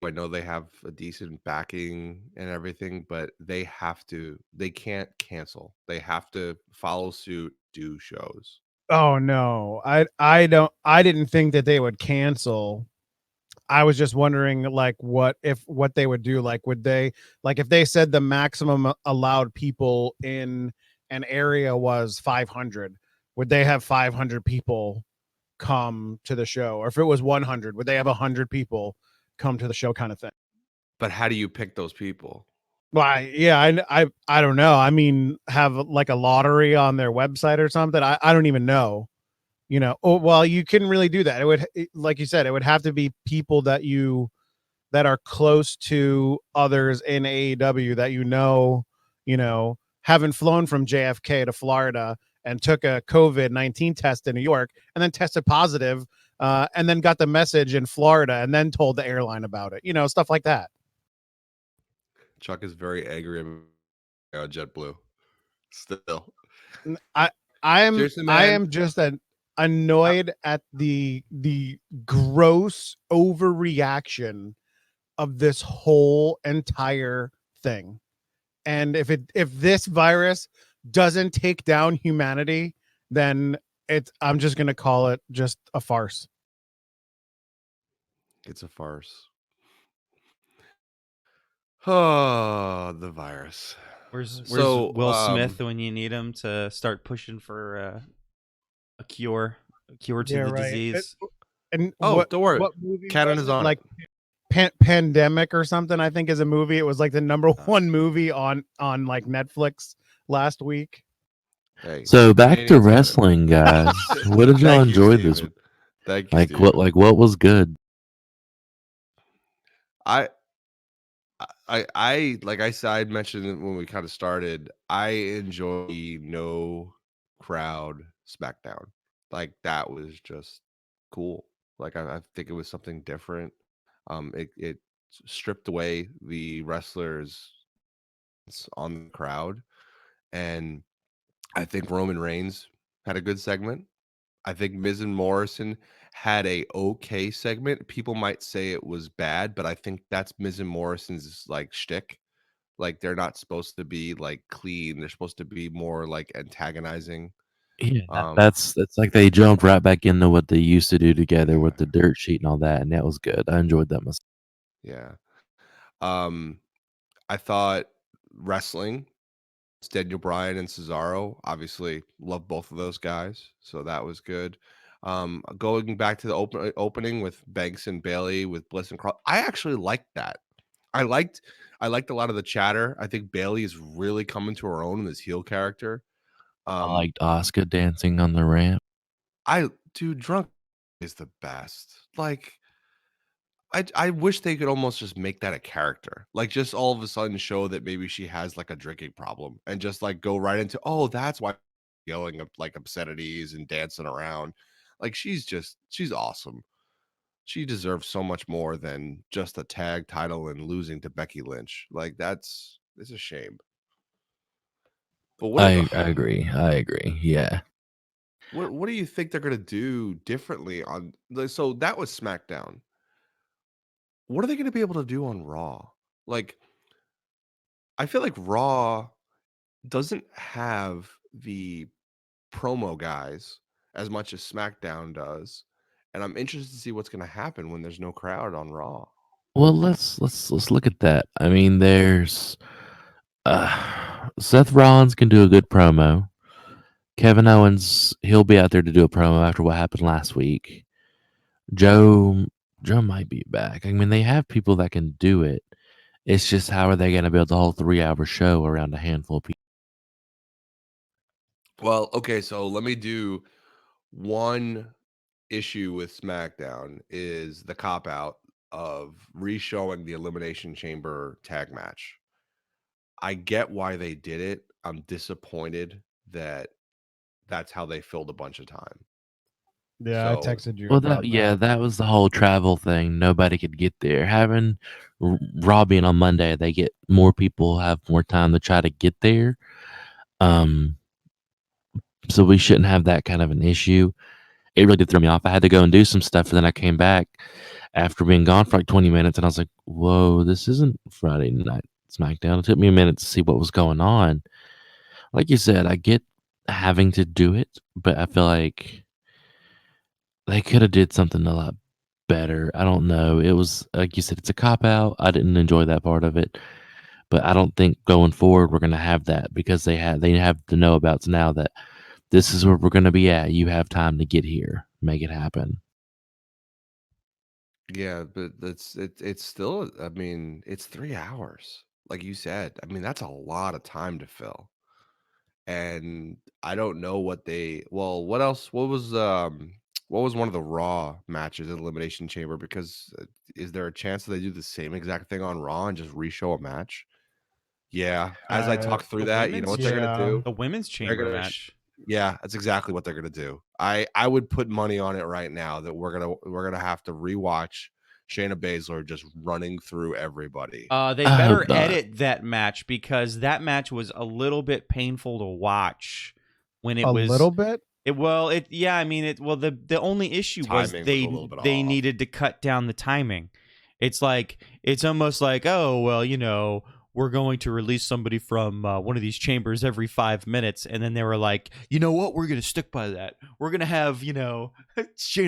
I know they have a decent backing and everything, but they can't cancel. They have to follow suit, do shows. Oh no, I didn't think that they would cancel. I was just wondering like what they would do. Like would they, like if they said the maximum allowed people in an area was 500, would they have 500 people come to the show? Or if it was 100, would they have 100 people come to the show kind of thing. But how do you pick those people? Well, I don't know. I mean, have like a lottery on their website or something. I don't even know. Oh, well, you couldn't really do that. Like you said, it would have to be people that are close to others in AEW that haven't flown from JFK to Florida and took a COVID-19 test in New York and then tested positive, and then got the message in Florida and then told the airline about it. Stuff like that. Chuck is very angry about JetBlue. Still, I Seriously, man? am just annoyed at the gross overreaction of this whole entire thing. And if this virus doesn't take down humanity, then I'm just going to call it just a farce. It's a farce. Oh, the virus. Where's So, Will Smith when you need him to start pushing for a cure to the disease? And don't worry. What movie Cannon was is it? on Like Pandemic or something, I think, is a movie. It was like the number one movie on like Netflix last week. Hey, So back to wrestling, guys. What did y'all enjoy this? Thank you, Like Steven. what was good? I like I said, I mentioned it when we kind of started. I enjoy the no crowd SmackDown. Like that was just cool. Like I think it was something different. It stripped away the wrestlers on the crowd, and I think Roman Reigns had a good segment. I think Miz and Morrison had a okay segment. People might say it was bad, but I think that's Miz and Morrison's like shtick. Like they're not supposed to be like clean. They're supposed to be more like antagonizing. Yeah, that's like they jumped right back into what they used to do together with the dirt sheet and all that, and that was good. I enjoyed that myself. Yeah. I thought wrestling, Daniel Bryan and Cesaro, obviously love both of those guys, so that was good. Going back to the opening with Banks and Bailey with Bliss and Carl, I actually liked that. I liked a lot of the chatter. I think Bailey is really coming to her own in this heel character. I liked Asuka dancing on the ramp. Dude, drunk is the best. Like, I wish they could almost just make that a character. Like, just all of a sudden show that maybe she has like a drinking problem and just like go right into, oh, that's why yelling like obscenities and dancing around. Like, she's awesome. She deserves so much more than just a tag title and losing to Becky Lynch. Like, it's a shame. But I agree. Yeah. What do you think they're gonna do differently on? So that was SmackDown. What are they gonna be able to do on Raw? Like, I feel like Raw doesn't have the promo guys as much as SmackDown does, and I'm interested to see what's gonna happen when there's no crowd on Raw. Well, let's look at that. I mean, there's Seth Rollins can do a good promo. Kevin Owens, he'll be out there to do a promo after what happened last week. Joe might be back. I mean, they have people that can do it. It's just how are they going to build the whole 3-hour show around a handful of people? Well, okay, so let me do one issue with SmackDown is the cop out of re-showing the Elimination Chamber tag match. I get why they did it. I'm disappointed that that's how they filled a bunch of time. Yeah, I texted you. Well, about that. that was the whole travel thing. Nobody could get there. Having Raw being on Monday, they get more people have more time to try to get there. So we shouldn't have that kind of an issue. It really did throw me off. I had to go and do some stuff, and then I came back after being gone for like 20 minutes, and I was like, whoa, this isn't Friday Night SmackDown. It took me a minute to see what was going on. Like you said, I get having to do it, but I feel like they could have did something a lot better. I don't know. It was, like you said, it's a cop-out. I didn't enjoy that part of it, but I don't think going forward we're going to have that because they have the know-abouts now that this is where we're going to be at. You have time to get here. Make it happen. Yeah, but it's still. I mean, it's 3 hours, like you said. I mean, that's a lot of time to fill. And I don't know what they. Well, what else? What was one of the Raw matches in Elimination Chamber? Because is there a chance that they do the same exact thing on Raw and just reshow a match? Yeah. As I talk through The that, you know women's what they're gonna yeah. do? The women's They're chamber gonna match. yeah, that's exactly what they're gonna do. I would put money on it right now that we're gonna have to rewatch Shayna Baszler just running through everybody. They I better hope not. edit that match because that match was a little bit painful to watch when it A was little bit. I mean the only issue was Timing was a little bit they off. needed to cut down the timing. It's almost like, oh well, we're going to release somebody from one of these chambers every 5 minutes, and then they were like, you know what, we're going to stick by that. We're going to have Shayna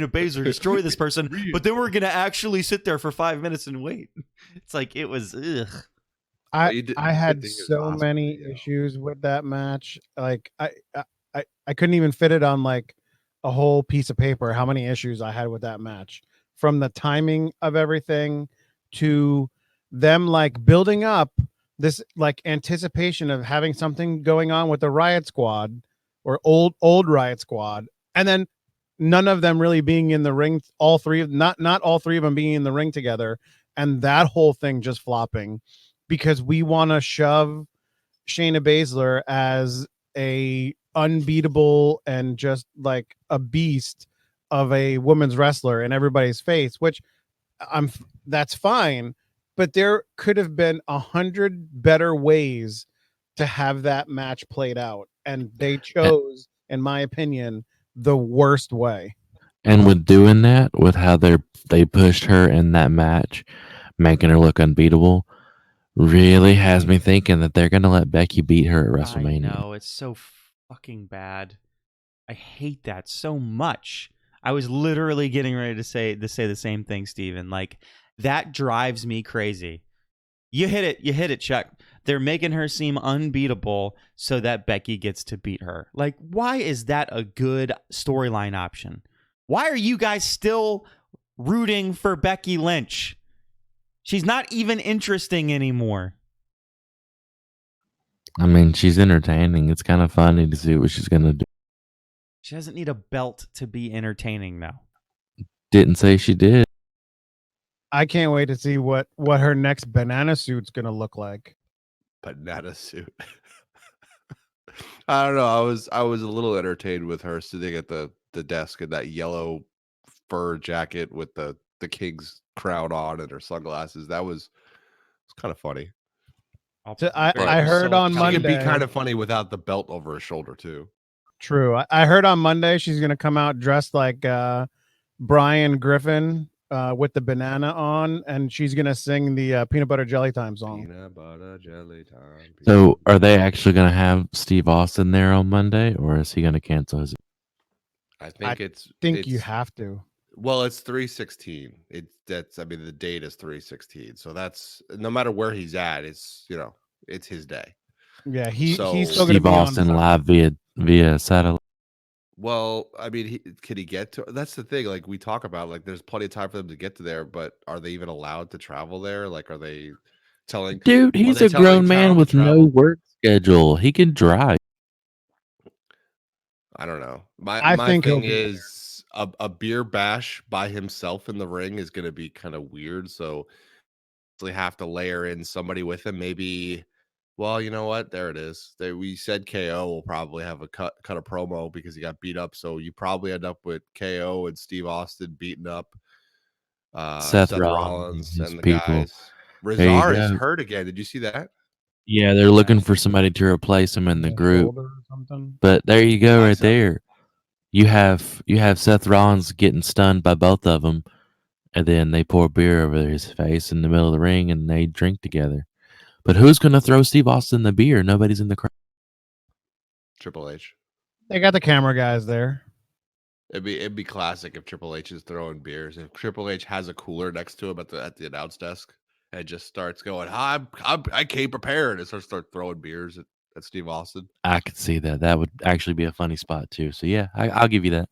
Baszler destroy this person, but then we're going to actually sit there for 5 minutes and wait. It's like it was ugh. You did had to hear so Oscar many video. issues with that match. Like I couldn't even fit it on like a whole piece of paper. How many issues I had with that match, from the timing of everything to them like building up this like anticipation of having something going on with the Riot Squad or old Riot Squad, and then none of them really being in the ring. Not all three of them being in the ring together, and that whole thing just flopping because we want to shove Shayna Baszler as a unbeatable and just like a beast of a women's wrestler in everybody's face, which that's fine, but there could have been 100 better ways to have that match played out, and they chose, in my opinion, the worst way. And with doing that, with how they pushed her in that match, making her look unbeatable, really has me thinking that they're gonna let Becky beat her at I WrestleMania. know, it's so fucking bad. I hate that so much. I was literally getting ready to say the same thing, Steven. Like, that drives me crazy. You hit it, Chuck. They're making her seem unbeatable so that Becky gets to beat her. Like, why is that a good storyline option? Why are you guys still rooting for Becky Lynch? She's not even interesting anymore. I mean, she's entertaining. It's kind of funny to see what she's gonna do. She doesn't need a belt to be entertaining, though. Didn't say she did. I can't wait to see what her next banana suit's gonna look like. Banana suit. I don't know. I was a little entertained with her sitting at the desk in that yellow fur jacket with the king's crown on and her sunglasses. That was kind of funny. I heard on She can be Monday. kind of funny without the belt over her shoulder too. True. I heard on Monday she's gonna come out dressed like Brian Griffin with the banana on, and she's gonna sing the Peanut Butter Jelly Time song. Peanut butter jelly time. So, are they actually gonna have Steve Austin there on Monday, or is he gonna cancel his? I think I think you have to. Well, it's 3/16. I mean, the date is 3/16. So that's no matter where he's at, it's it's his day. Yeah, he's still gonna Steve be Austin on live via satellite. Well, I mean, could he get to? That's the thing. Like we talk about, like there's plenty of time for them to get to there, but are they even allowed to travel there? Like, are they telling? Dude, he's a grown man with no work schedule. He can drive. I don't know. I My think thing he'll be is a beer bash by himself in the ring is going to be kind of weird. So they have to layer in somebody with him. Maybe. Well, you know what? There it is. We said KO will probably have a cut a promo because he got beat up. So you probably end up with KO and Steve Austin beating up Seth Rollins and the people. guys. Rizar is hurt again. Did you see that? Yeah, they're looking for somebody to replace him in the group. or something. But there you go, right there. You have Seth Rollins getting stunned by both of them, and then they pour beer over his face in the middle of the ring, and they drink together. But who's going to throw Steve Austin the beer? Nobody's in the crowd. Triple H. They got the camera guys there. It'd be classic if Triple H is throwing beers. If Triple H has a cooler next to him at the announce desk and just starts going, I came prepared, and start throwing beers at Steve Austin. I could see that. That would actually be a funny spot too. So yeah, I'll give you that.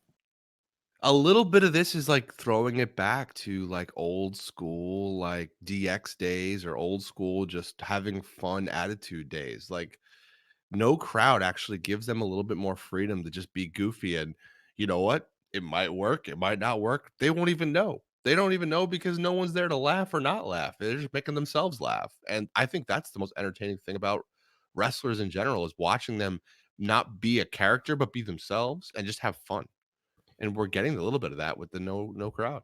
A little bit of this is like throwing it back to like old school, like DX days or old school, just having fun attitude days. Like no crowd actually gives them a little bit more freedom to just be goofy. And you know what? It might work, it might not work. They won't even know. They don't even know because no one's there to laugh or not laugh. They're just making themselves laugh. And I think that's the most entertaining thing about wrestlers in general is watching them not be a character, but be themselves and just have fun. And we're getting a little bit of that with the no crowd.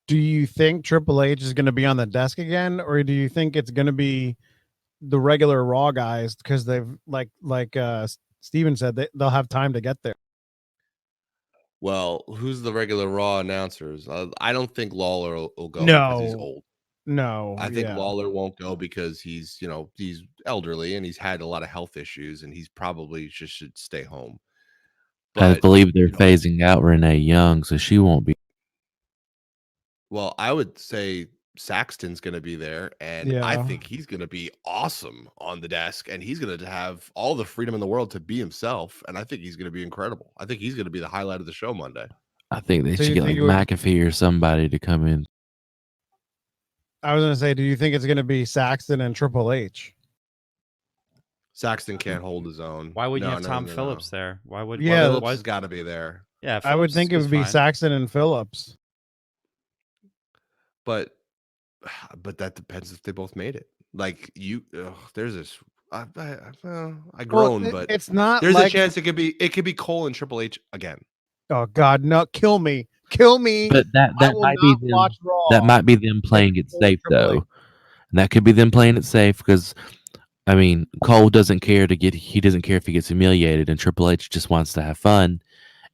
Do you think Triple H is going to be on the desk again, or do you think it's going to be the regular Raw guys because they've Steven said they'll have time to get there? Well, who's the regular Raw announcers? I don't think Lawler will go because he's old. No, I think yeah. Lawler won't go because he's elderly and he's had a lot of health issues and he's probably just should stay home. I But believe they're phasing out Renee Young, so she won't be. well, I would say Saxton's going to be there, and I Yeah. think he's going to be awesome on the desk, and he's going to have all the freedom in the world to be himself, and I think he's going to be incredible. I think he's going to be the highlight of the show Monday. I think they So should you get think like it would- McAfee or somebody to come in. I was going to say, do you think it's going to be Saxton and Triple H? Saxton can't hold his own. Why wouldn't you have No, Tom no. Phillips there? Why would? Yeah, Phillips why, has got to be there. yeah. I would Phillips think it is would be fine. Saxton and Phillips. But that depends if they both made it. Like there's this. I groan, but it's not. There's like, a chance it could be Cole and Triple H again. Oh God, no! Kill me! But that might be them. That might be them playing it safe though. And that could be them playing it safe because, I mean, Cole doesn't care he doesn't care if he gets humiliated, and Triple H just wants to have fun.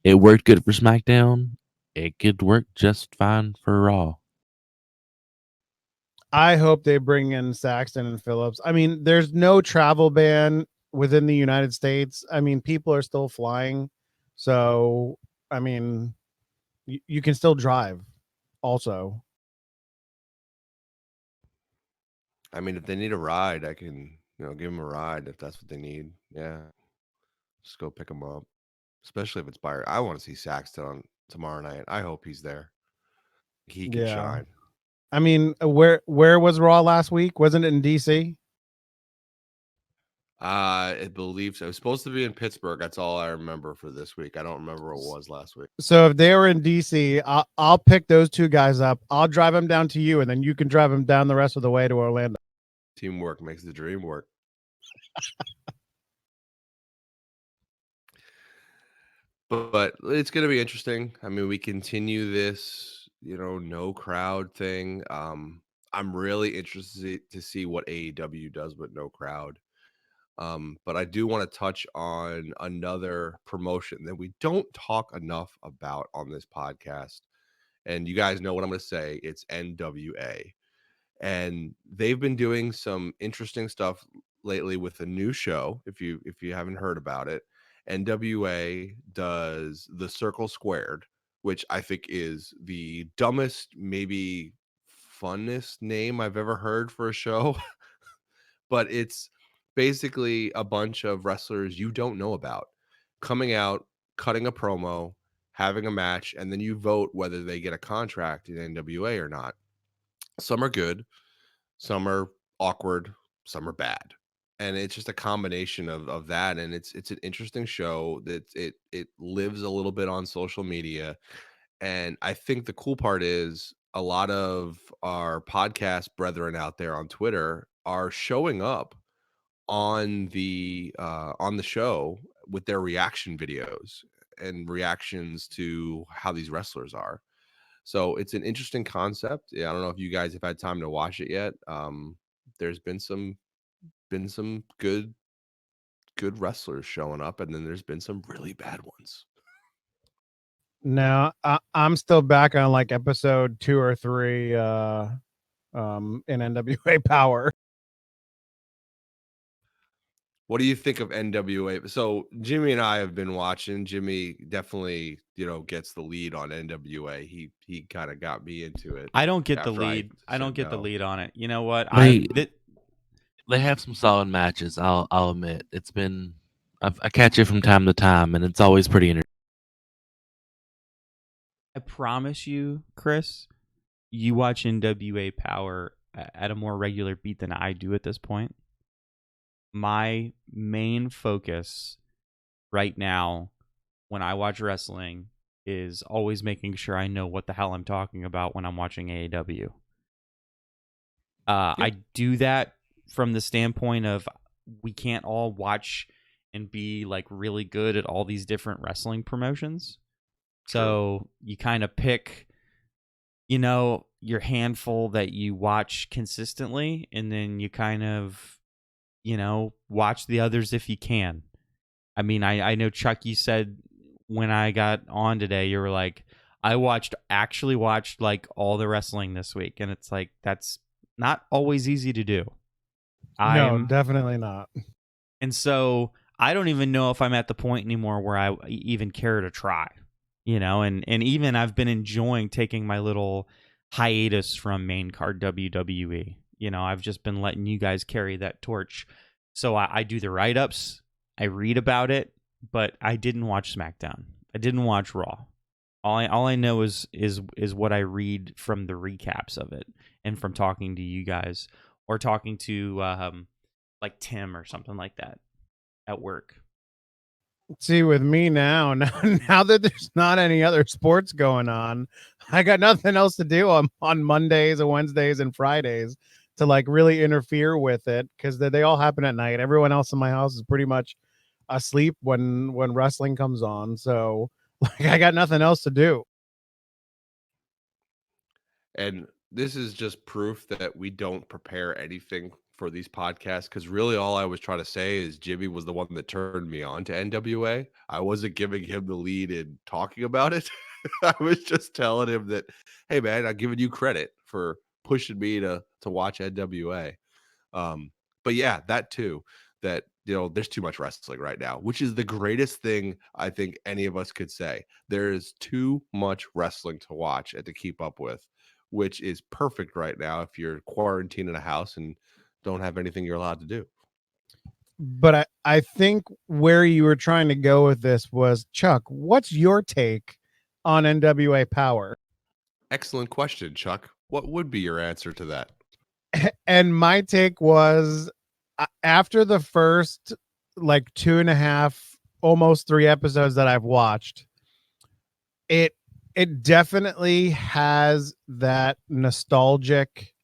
It worked good for SmackDown. It could work just fine for Raw. I hope they bring in Saxton and Phillips. I mean, there's no travel ban within the United States. I mean, people are still flying. So, I mean, you can still drive also. I mean, if they need a ride, I can, give them a ride if that's what they need. Yeah. Just go pick them up. Especially if it's I want to see Saxton on tomorrow night. I hope he's there. He can shine. I mean, where was Raw last week? Wasn't it in DC? I believe so. It was supposed to be in Pittsburgh. That's all I remember for this week. I don't remember what it was last week. So if they were in DC, I'll pick those two guys up. I'll drive them down to you, and then you can drive them down the rest of the way to Orlando. Teamwork makes the dream work. But it's going to be interesting. I mean, we continue this, no crowd thing. I'm really interested to see what AEW does with no crowd. But I do want to touch on another promotion that we don't talk enough about on this podcast. And you guys know what I'm going to say. It's NWA. And they've been doing some interesting stuff lately with a new show. If you haven't heard about it, NWA does the Circle Squared, which I think is the dumbest, maybe funnest name I've ever heard for a show. But it's basically a bunch of wrestlers you don't know about coming out, cutting a promo, having a match, and then you vote whether they get a contract in NWA or not. Some are good, some are awkward, some are bad. And it's just a combination of that. And it's an interesting show that it lives a little bit on social media. And I think the cool part is a lot of our podcast brethren out there on Twitter are showing up on the show with their reaction videos and reactions to how these wrestlers are. So it's an interesting concept. Yeah, I don't know if you guys have had time to watch it yet. There's been some good wrestlers showing up, and then there's been some really bad ones. No, I'm still back on like episode 2 or 3 in NWA Power. What do you think of NWA? So Jimmy and I have been watching. Jimmy definitely, gets the lead on NWA. He kind of got me into it. I don't get the lead. I don't get the lead on it. You know what? They have some solid matches. I'll admit. It's been I catch it from time to time, and it's always pretty interesting. promise you, Chris, you watch NWA Power at a more regular beat than I do at this point. My main focus right now when I watch wrestling is always making sure I know what the hell I'm talking about when I'm watching AEW. I do that from the standpoint of we can't all watch and be like really good at all these different wrestling promotions. So you kind of pick, your handful that you watch consistently, and then you kind of, watch the others if you can. I mean, I know, Chuck, you said when I got on today, you were like, I actually watched like all the wrestling this week. And it's like, that's not always easy to do. No, definitely not. And so I don't even know if I'm at the point anymore where I even care to try, and even I've been enjoying taking my little hiatus from main card WWE. I've just been letting you guys carry that torch. So I do the write-ups, I read about it, but I didn't watch SmackDown. I didn't watch Raw. All I know is what I read from the recaps of it and from talking to you guys or talking to like Tim or something like that at work. See, with me now that there's not any other sports going on, I got nothing else to do on Mondays and Wednesdays and Fridays to like really interfere with it, because they all happen at night. Everyone else in my house is pretty much asleep when wrestling comes on. So like I got nothing else to do. And this is just proof that we don't prepare anything for these podcasts, because really all I was trying to say is Jimmy was the one that turned me on to NWA. I wasn't giving him the lead in talking about it. I was just telling him that, hey man, I'm giving you credit for pushing me to watch NWA. But yeah, that too, that there's too much wrestling right now, which is the greatest thing I think any of us could say. There is too much wrestling to watch and to keep up with, which is perfect right now if you're quarantined in a house and don't have anything you're allowed to do. But I think where you were trying to go with this was, Chuck, what's your take on NWA Power? Excellent question, Chuck. What would be your answer to that? And my take was, after the first like 2.5, almost 3 episodes that I've watched, it definitely has that nostalgic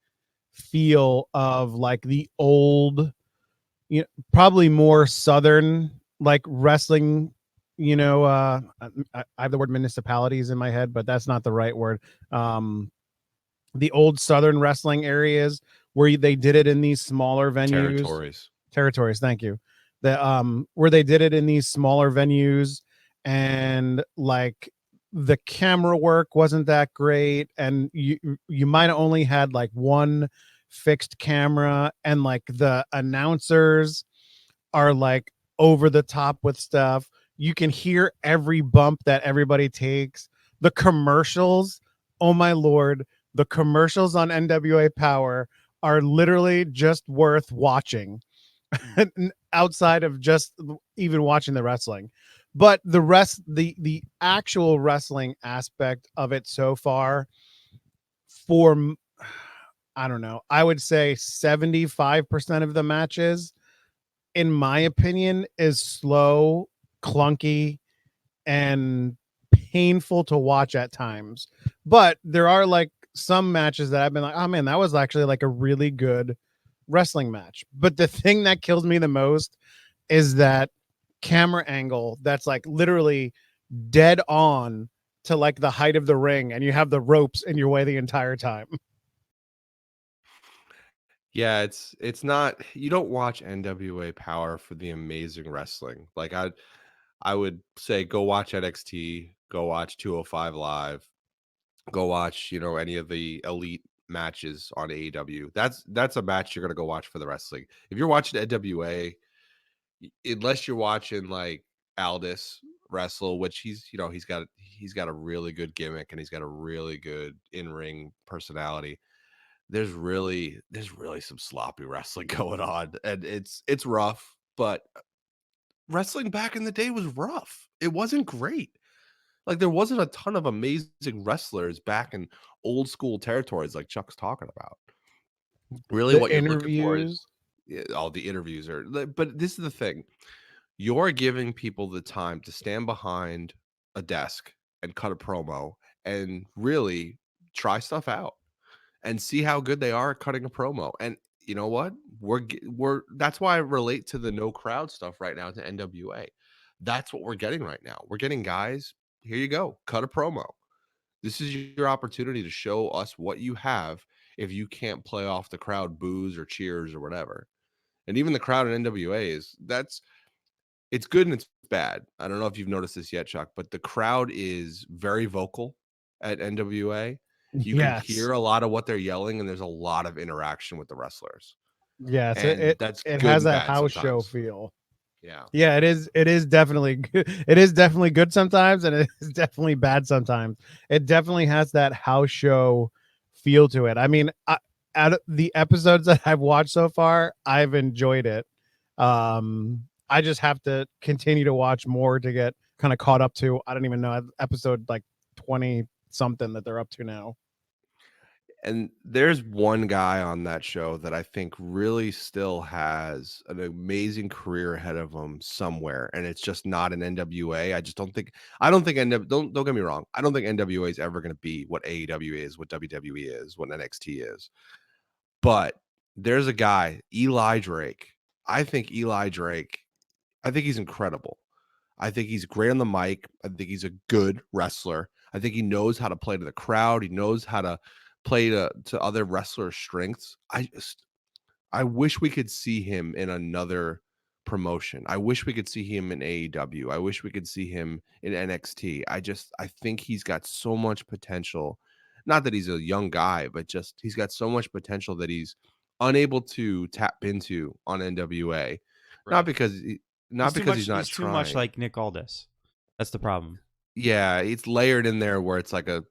feel of like the old, probably more Southern like wrestling. I have the word municipalities in my head, but that's not the right word. The old Southern wrestling areas where they did it in these smaller venues. Territories. Thank you. Where they did it in these smaller venues, and like the camera work wasn't that great, and you might have only had like one fixed camera, and like the announcers are like over the top with stuff. You can hear every bump that everybody takes. The commercials, oh my Lord, the commercials on NWA Power are literally just worth watching outside of just even watching the wrestling. But the actual wrestling aspect of it so far, for, I don't know, I would say 75% of the matches, in my opinion, is slow, clunky, and painful to watch at times. But there are like some matches that I've been like, oh man, that was actually like a really good wrestling match. But the thing that kills me the most is that camera angle that's like literally dead on to like the height of the ring, and you have the ropes in your way the entire time. Yeah, it's not, you don't watch NWA Power for the amazing wrestling. Like I would say go watch NXT, go watch 205 Live, go watch, any of the elite matches on AEW. That's a match you're gonna go watch for the wrestling. If you're watching NWA, unless you're watching like Aldis wrestle, which he's got a really good gimmick and he's got a really good in-ring personality. There's really some sloppy wrestling going on, and it's rough, but wrestling back in the day was rough. It wasn't great. Like there wasn't a ton of amazing wrestlers back in old school territories like Chuck's talking about. Really, The what you're looking for is interviews. all the interviews are. But this is the thing: you're giving people the time to stand behind a desk and cut a promo and really try stuff out and see how good they are at cutting a promo. And you know what? We're that's why I relate to the no crowd stuff right now to NWA. That's what we're getting right now. We're getting guys, here you go, cut a promo. This is your opportunity to show us what you have if you can't play off the crowd boos or cheers or whatever. And even the crowd in NWA it's good and it's bad. I don't know if you've noticed this yet, Chuck, but the crowd is very vocal at NWA. You can Yes. hear a lot of what they're yelling, and there's a lot of interaction with the wrestlers. Yes, And that's it good has and that bad house show sometimes. feel. Yeah. Yeah, it is. It is definitely good. It is definitely good sometimes, and it is definitely bad sometimes. It definitely has that house show feel to it. I mean, out of the episodes that I've watched so far, I've enjoyed it. I just have to continue to watch more to get kind of caught up to. I don't even know episode like 20 something that they're up to now. And there's one guy on that show that I think really still has an amazing career ahead of him somewhere, and it's just not an NWA. I don't think don't get me wrong. I don't think NWA is ever going to be what AEW is, what WWE is, what NXT is. But there's a guy, Eli Drake. I think he's incredible. I think he's great on the mic. I think he's a good wrestler. I think he knows how to play to the crowd. He knows how to play to other wrestlers' strengths. I wish we could see him in another promotion. I wish we could see him in AEW. I wish we could see him in NXT. I think he's got so much potential. Not that he's a young guy, but just he's got so much potential that he's unable to tap into on NWA. Not because he's not He's too much trying. like Nick Aldis. That's the problem. Yeah, it's layered in there where it's like a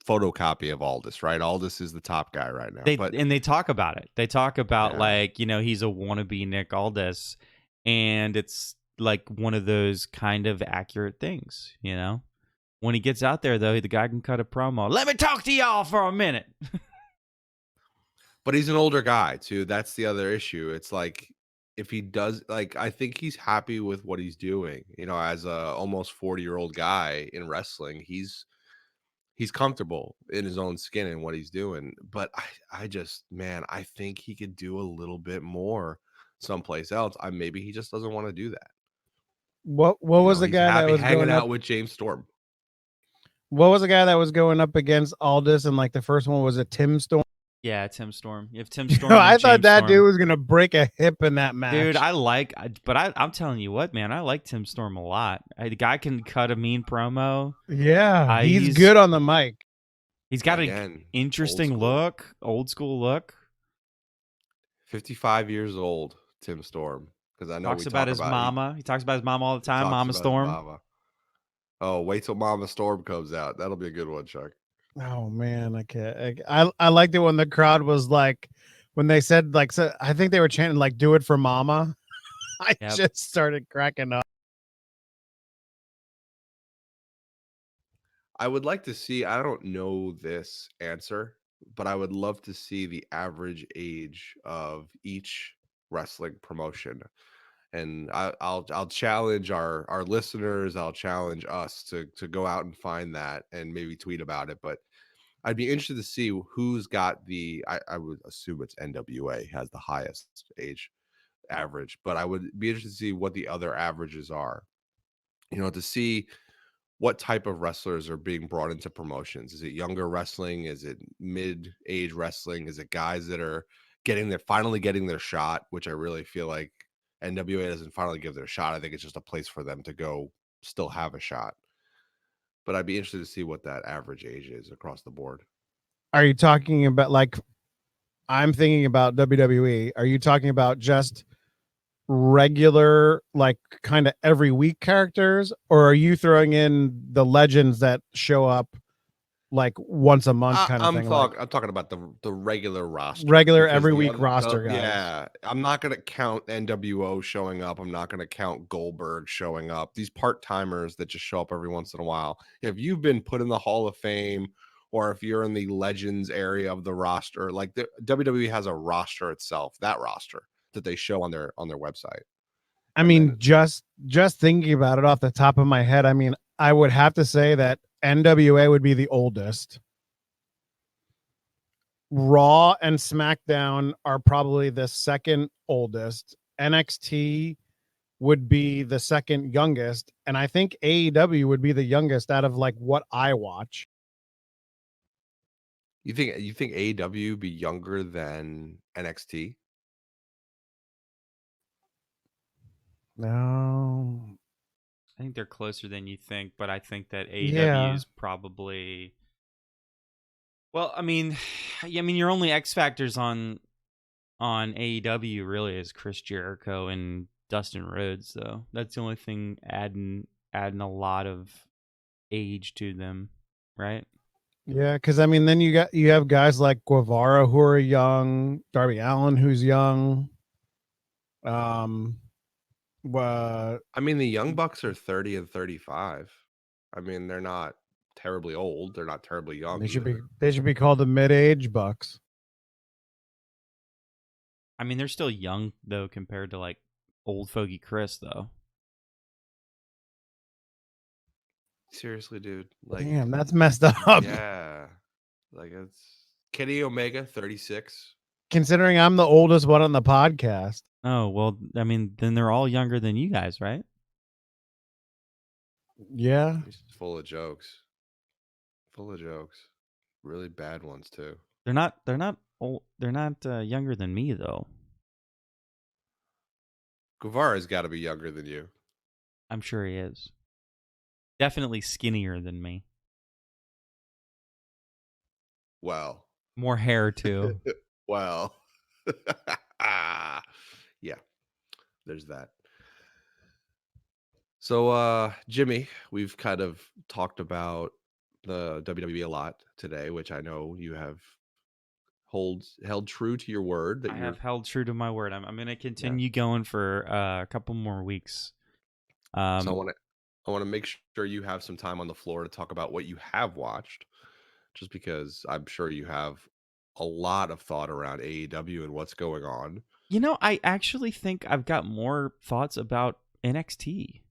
photocopy of Aldis, right? Aldis is the top guy right now. They talk about it. They talk about Yeah. like, he's a wannabe Nick Aldis, and it's like one of those kind of accurate things, When he gets out there though, the guy can cut a promo. Let me talk to y'all for a minute. But he's an older guy too. That's the other issue. It's like if he does, like, I think he's happy with what he's doing. As a almost 40-year-old guy in wrestling, he's comfortable in his own skin and what he's doing. But I just, man, I think he could do a little bit more someplace else. Maybe he just doesn't want to do that. What was the He's guy that happy was hanging going out up? with James Storm? What was the guy that was going up against Aldis? And like the first one was a Tim Storm. Yeah, Tim Storm. You have Tim Storm. I and thought James that Storm. dude was gonna break a hip in that match. Dude, I'm telling you what, man, I like Tim Storm a lot. The guy can cut a mean promo. Yeah, he's good on the mic. He's got Again, an interesting look, old school look. 55 years old, Tim Storm. Because I know Talks about his mama. He talks about his mama all the time. Mama Storm. Mama. Oh, wait till Mama Storm comes out. That'll be a good one, Chuck. Oh man, I can't. I liked it when the crowd was like, when they said like, so I think they were chanting like, "Do it for Mama." I just started cracking up. I would like to see. I don't know this answer, but I would love to see the average age of each wrestling promotion. And I'll challenge our listeners. I'll challenge us to go out and find that and maybe tweet about it. But I'd be interested to see who's got I would assume it's NWA has the highest age average, but I would be interested to see what the other averages are. To see what type of wrestlers are being brought into promotions. Is it younger wrestling? Is it mid-age wrestling? Is it guys that are finally getting their shot, which I really feel like NWA doesn't finally give their shot. I think it's just a place for them to go still have a shot. But I'd be interested to see what that average age is across the board. Are you talking about like, I'm thinking about WWE. Are you talking about just regular, like kind of every week characters, or are you throwing in the legends that show up like once a month kind of I'm thing. Like I'm talking about the regular roster, regular because every the week other roster guys. yeah, I'm not gonna count NWO showing up. I'm not gonna count Goldberg showing up. These part timers that just show up every once in a while. If you've been put in the Hall of Fame, or if you're in the Legends area of the roster, like the WWE has a roster itself, that roster that they show on their website. I And mean, then just thinking about it off the top of my head, I mean, I would have to say that NWA would be the oldest. Raw and SmackDown are probably the second oldest. NXT would be the second youngest, and I think AEW would be the youngest out of like what I watch. you think AEW be younger than NXT? No. I think they're closer than you think, but I think that AEW Yeah. is probably. Well, I mean, your only X factors on AEW really is Chris Jericho and Dustin Rhodes, though. That's the only thing adding a lot of age to them, right? Yeah, because I mean, then you have guys like Guevara who are young, Darby Allin who's young. I mean, the Young Bucks are 30 and 35. I mean, they're not terribly old. They're not terribly young either. They should be called the mid-age Bucks. I mean, they're still young though compared to like old fogey Chris, though. Seriously, dude. Like, Damn, that's messed up. yeah. Like, it's Kenny Omega, 36. Considering I'm the oldest one on the podcast. Oh, well, I mean, then they're all younger than you guys, right? Yeah. He's full of jokes. Full of jokes. Really bad ones, too. They're not old. They're not younger than me, though. Guevara's got to be younger than you. I'm sure he is. Definitely skinnier than me. Well. More hair, too. Well. Yeah. There's that. So, Jimmy, we've kind of talked about the WWE a lot today, which I know you have held true to your word that I you're. have held true to my word. I'm going to continue going for a couple more weeks. So I want to make sure you have some time on the floor to talk about what you have watched, just because I'm sure you have a lot of thought around AEW and what's going on. You know, I actually think I've got more thoughts about NXT.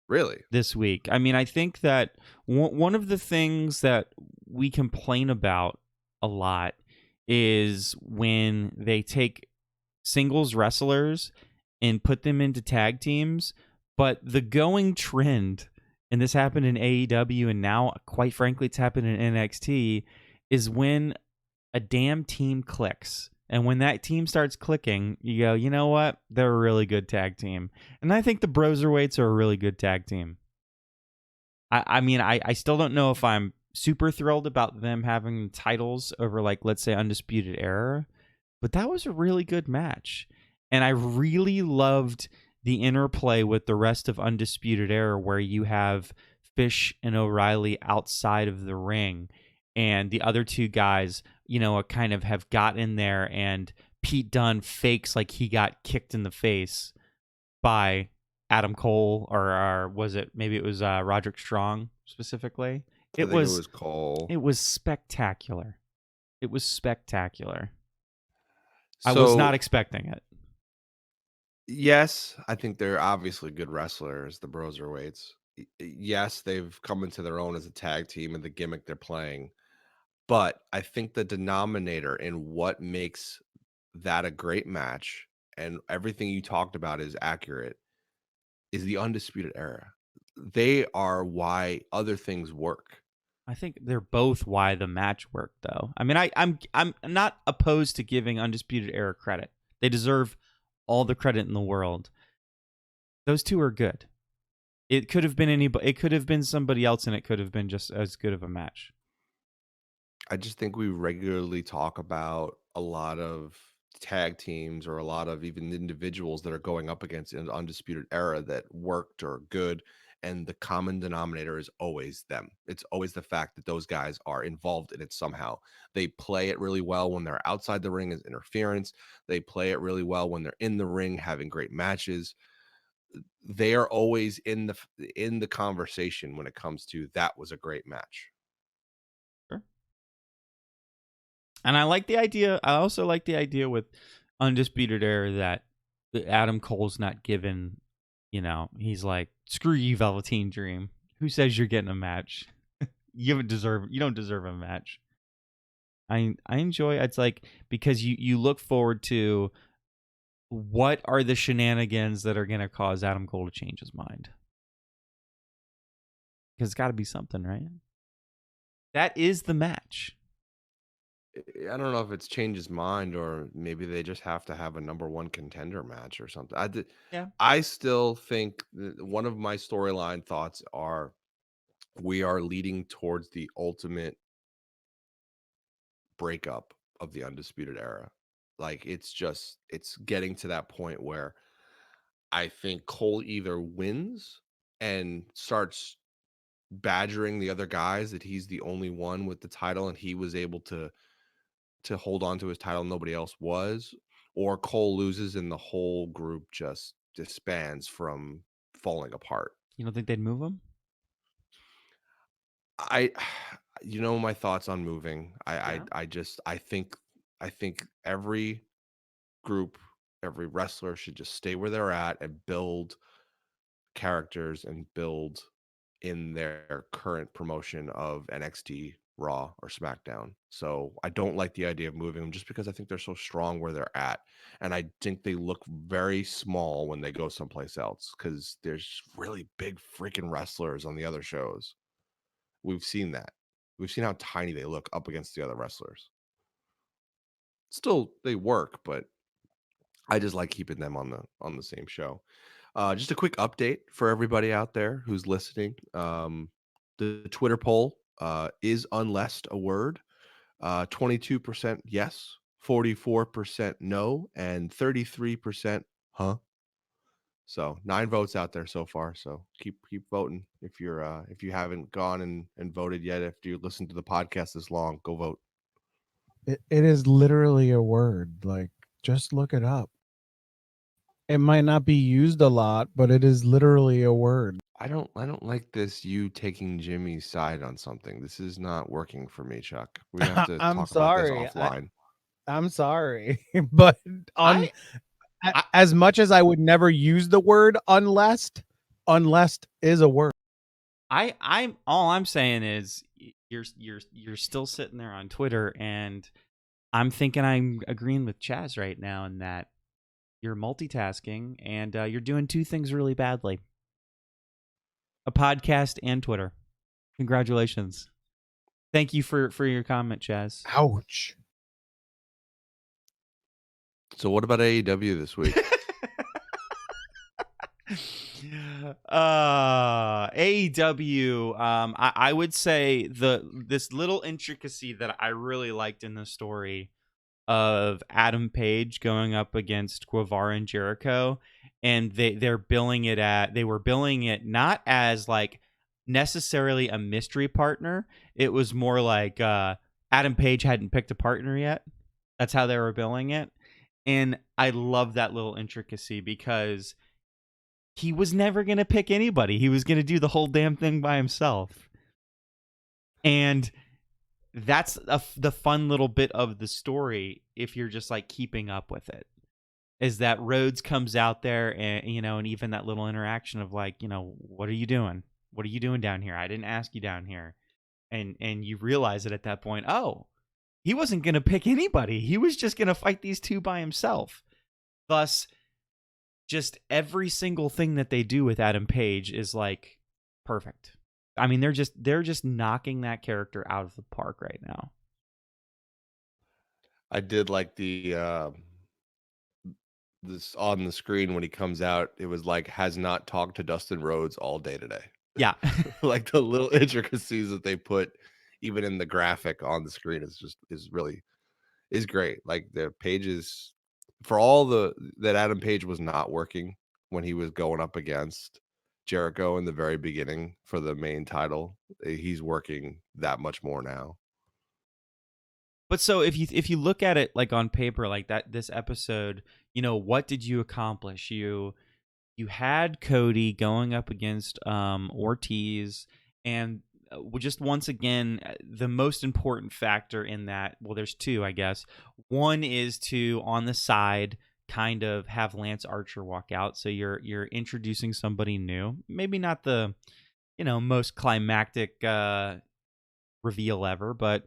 Really? This week. I mean, I think that one of the things that we complain about a lot is when they take singles wrestlers and put them into tag teams, but the going trend, and this happened in AEW and now, quite frankly, it's happened in NXT, is when a damn team clicks. And when that team starts clicking, you go, you know what? They're a really good tag team. And I think the Broserweights are a really good tag team. I mean, I still don't know if I'm super thrilled about them having titles over, like, let's say, Undisputed Era. But that was a really good match. And I really loved the interplay with the rest of Undisputed Era, where you have Fish and O'Reilly outside of the ring. And the other two guys, you know, kind of have got in there, and Pete Dunne fakes like he got kicked in the face by Adam Cole, or was it, maybe it was Roderick Strong specifically. I think it was Cole. It was spectacular. It was spectacular. So, I was not expecting it. Yes, I think they're obviously good wrestlers, the Broserweights. Yes, they've come into their own as a tag team and the gimmick they're playing. But I think the denominator in what makes that a great match, and everything you talked about is accurate, is the Undisputed Era. They are why other things work. I think they're both why the match worked, though. I mean, I'm not opposed to giving Undisputed Era credit. They deserve all the credit in the world. Those two are good. It could have been anybody. It could have been somebody else, and it could have been just as good of a match. I just think we regularly talk about a lot of tag teams or a lot of even individuals that are going up against an Undisputed Era that worked or are good. and the common denominator is always them. It's always the fact that those guys are involved in it somehow. They play it really well when they're outside the ring as interference. They play it really well when they're in the ring having great matches. They are always in the conversation when it comes to that was a great match. Sure. And I like the idea. I also like the idea with Undisputed Era that Adam Cole's not given, he's like, screw you, Velveteen Dream. Who says you're getting a match? You don't deserve a match. I enjoy it's like, because you look forward to what are the shenanigans that are going to cause Adam Cole to change his mind. Because it's got to be something, right? That is the match. I don't know if it's changed his mind, or maybe they just have to have a number one contender match or something. Yeah. I still think one of my storyline thoughts are we are leading towards the ultimate breakup of the Undisputed Era. Like it's getting to that point where I think Cole either wins and starts badgering the other guys that he's the only one with the title and he was able to hold on to his title, nobody else was, or Cole loses and the whole group just disbands from falling apart. You don't think they'd move him? My thoughts on moving. Yeah. I think every group, every wrestler should just stay where they're at and build characters and build in their current promotion of NXT, Raw, or SmackDown. So I don't like the idea of moving them just because I think they're so strong where they're at. And I think they look very small when they go someplace else because there's really big freaking wrestlers on the other shows. We've seen that. We've seen how tiny they look up against the other wrestlers. Still, they work, but I just like keeping them on the same show. Just a quick update for everybody out there who's listening. The Twitter poll is unlessed a word. 22% yes, 44% no, and 33% huh. So 9 votes out there so far. So keep voting. If you haven't gone and voted yet, if you listened to the podcast this long, go vote. It is literally a word. Like, just look it up. It might not be used a lot, but it is literally a word. I don't like this you taking Jimmy's side on something. This is not working for me, Chuck. We have to I'm talk sorry. about this offline. I'm sorry, but as much as I would never use the word unless is a word. I'm all I'm saying is you're still sitting there on Twitter, and I'm thinking I'm agreeing with Chaz right now in that you're multitasking and you're doing 2 things really badly: a podcast and Twitter. Congratulations. Thank you for your comment, Chaz. Ouch. So what about AEW this week? AEW, I would say this little intricacy that I really liked in the story of Adam Page going up against Guevara and Jericho, and they were billing it not as like necessarily a mystery partner. It was more like Adam Page hadn't picked a partner yet. That's how they were billing it. And I love that little intricacy because he was never going to pick anybody. He was going to do the whole damn thing by himself. And that's the fun little bit of the story, if you're just like keeping up with it, is that Rhodes comes out there and, and even that little interaction of like, what are you doing? What are you doing down here? I didn't ask you down here. And you realize it at that point. Oh, he wasn't going to pick anybody. He was just going to fight these 2 by himself. Thus, just every single thing that they do with Adam Page is like perfect. I mean, they're just knocking that character out of the park right now. I did like the this on the screen when he comes out. It was like, has not talked to Dustin Rhodes all day today. Yeah. Like the little intricacies that they put even in the graphic on the screen is great. Like the pages, for all that Adam Page was not working when he was going up against Jericho in the very beginning for the main title. He's working that much more now. But so if you look at it like on paper like that, this episode, what did you accomplish? You had Cody going up against Ortiz, and just once again, the most important factor in that, well, there's two, I guess. One is to, on the side, kind of have Lance Archer walk out, so you're introducing somebody new. Maybe not the most climactic reveal ever, but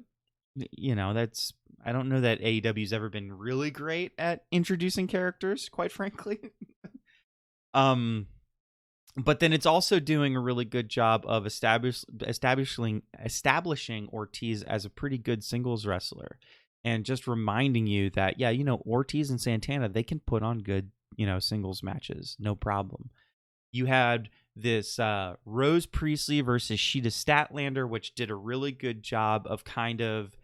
that's, I don't know that AEW's ever been really great at introducing characters, quite frankly. But then it's also doing a really good job of establishing Ortiz as a pretty good singles wrestler, and just reminding you that Ortiz and Santana, they can put on good singles matches, no problem. You had this Rose Priestley versus Sheeta Statlander, which did a really good job of kind of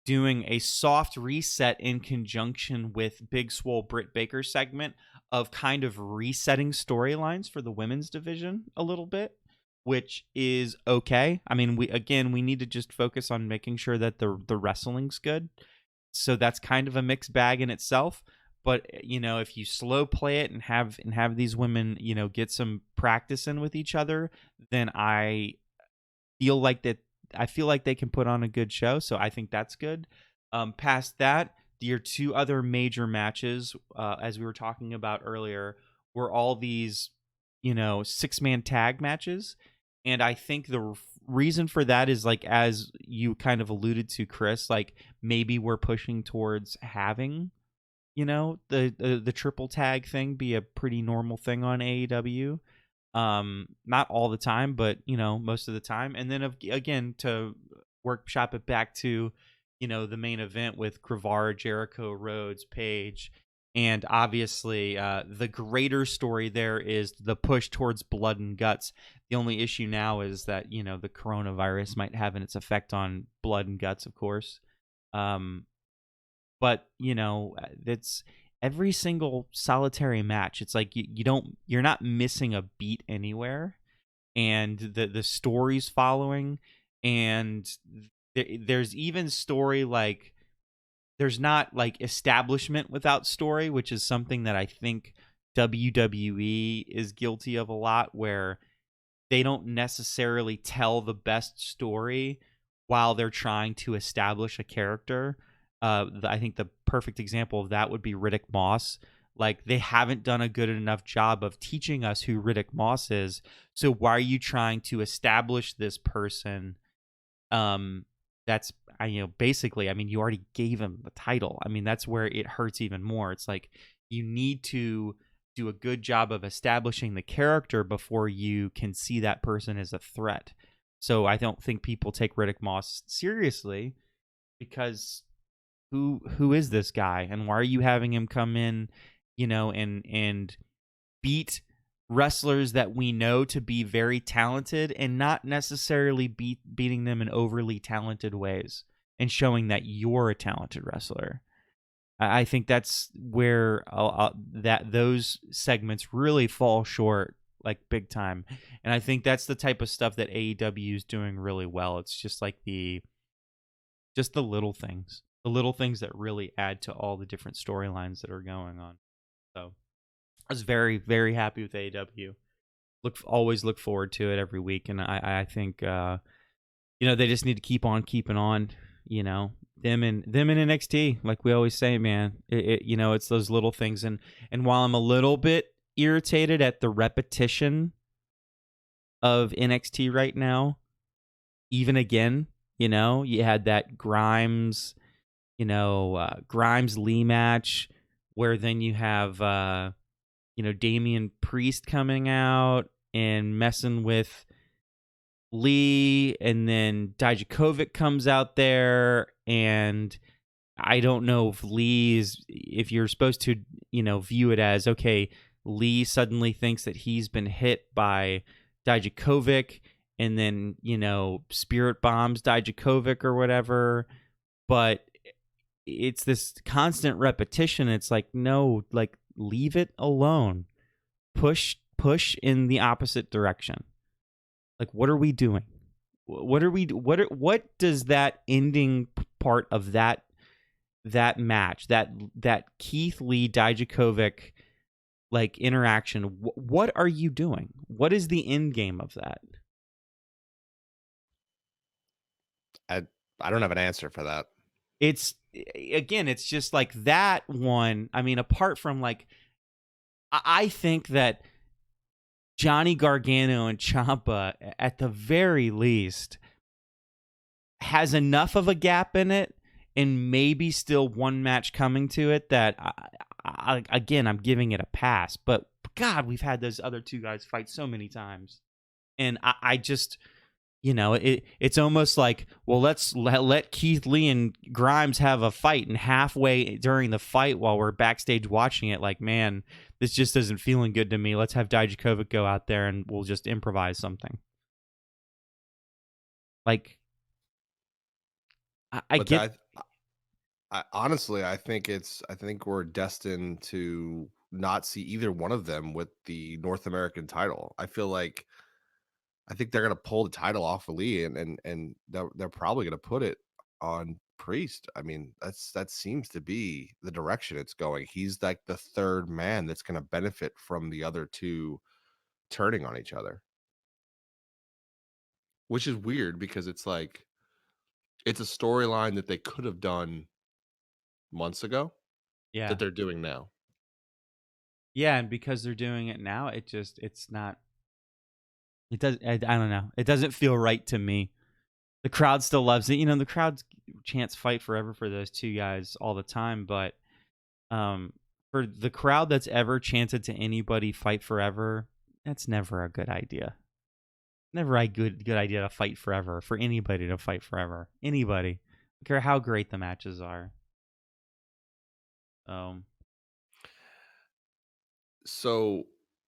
doing a soft reset in conjunction with Big Swole Britt Baker segment of kind of resetting storylines for the women's division a little bit, which is okay. I mean, we need to just focus on making sure that the wrestling's good. So that's kind of a mixed bag in itself. But if you slow play it and have these women, get some practice in with each other, then I feel like they can put on a good show. So I think that's good. Past that, your two other major matches, as we were talking about earlier, were all these, 6-man tag matches. And I think the reason for that is, like, as you kind of alluded to, Chris, like maybe we're pushing towards having, the triple tag thing be a pretty normal thing on AEW. Not all the time, but most of the time. And then again, to workshop it back to the main event with Guevara, Jericho, Rhodes, Page, and obviously the greater story there is the push towards blood and guts. The only issue now is that the coronavirus might have its effect on blood and guts, of course. But it's every single solitary match. It's like you're not missing a beat anywhere, and the story's following, and there's even story, like there's not like establishment without story, which is something that I think WWE is guilty of a lot, where they don't necessarily tell the best story while they're trying to establish a character. I think the perfect example of that would be Riddick Moss. Like, they haven't done a good enough job of teaching us who Riddick Moss is. So why are you trying to establish this person? That's, basically, you already gave him the title. That's where it hurts even more. It's like, you need to do a good job of establishing the character before you can see that person as a threat. So I don't think people take Riddick Moss seriously, because who is this guy, and why are you having him come in, and beat wrestlers that we know to be very talented, and not necessarily beating them in overly talented ways, and showing that you're a talented wrestler. I think that's where those segments really fall short, like big time. And I think that's the type of stuff that AEW is doing really well. It's just like the little things. The little things that really add to all the different storylines that are going on. So I was very, very happy with AEW. Always look forward to it every week, and I think they just need to keep on keeping on. Them and NXT, like we always say, man. It's those little things, and while I'm a little bit irritated at the repetition of NXT right now, even again, you had that Grimes Lee match, where then you have Damian Priest coming out and messing with Lee, and then Dijakovic comes out there, and I don't know if you're supposed to view it as, okay, Lee suddenly thinks that he's been hit by Dijakovic, and then spirit bombs Dijakovic or whatever, but it's this constant repetition. It's like, no, like, leave it alone. Push push in the opposite direction. Like, what are we doing? What does that ending part of that match, that Keith Lee Dijakovic like interaction, what are you doing? What is the end game of that? I don't have an answer for that. It's just like that one. I mean, apart from like, I think that Johnny Gargano and Ciampa, at the very least, has enough of a gap in it, and maybe still one match coming to it that, again, I'm giving it a pass. But God, we've had those other two guys fight so many times, and I just, it's almost like, well, let's let Keith Lee and Grimes have a fight, and halfway during the fight, while we're backstage watching it, like, man, this just isn't feeling good to me. Let's have Dijakovic go out there and we'll just improvise something. Like, I get. I honestly, I think we're destined to not see either one of them with the North American title. I think they're gonna pull the title off of Lee, and they're probably gonna put it on Priest. I mean, that seems to be the direction it's going. He's like the third man that's gonna benefit from the other two turning on each other, which is weird because it's like it's a storyline that they could have done months ago Yeah. that they're doing now. Yeah, and because they're doing it now, it's not. It does. I don't know. It doesn't feel right to me. The crowd still loves it. The crowd chants "Fight Forever" for those two guys all the time, but for the crowd that's ever chanted to anybody "Fight Forever," that's never a good idea. Never a good idea to fight forever, for anybody to fight forever. Anybody. I don't care how great the matches are. So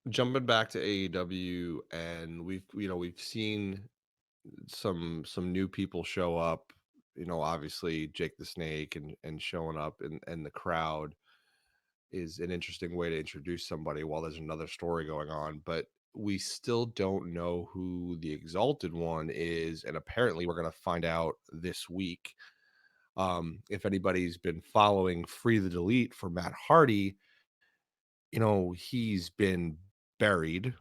jumping back to AEW, and we've seen some new people show up. Obviously Jake the Snake and showing up in the crowd is an interesting way to introduce somebody while there's another story going on. But we still don't know who the Exalted One is, and apparently we're going to find out this week. If anybody's been following Free the Delete for Matt Hardy, he's been buried,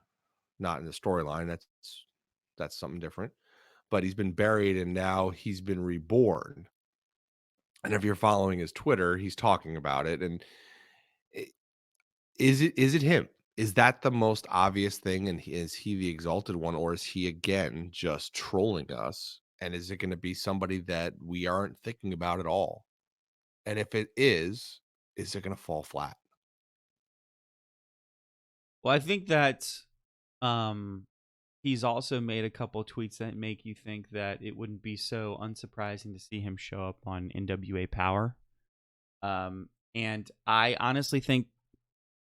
not in the storyline. That's something different. But he's been buried and now he's been reborn. And if you're following his Twitter, he's talking about it. And is it him? Is that the most obvious thing? And is he the Exalted One, or is he again just trolling us? And is it going to be somebody that we aren't thinking about at all? And if it is it going to fall flat? Well, I think that he's also made a couple of tweets that make you think that it wouldn't be so unsurprising to see him show up on NWA Power. And I honestly think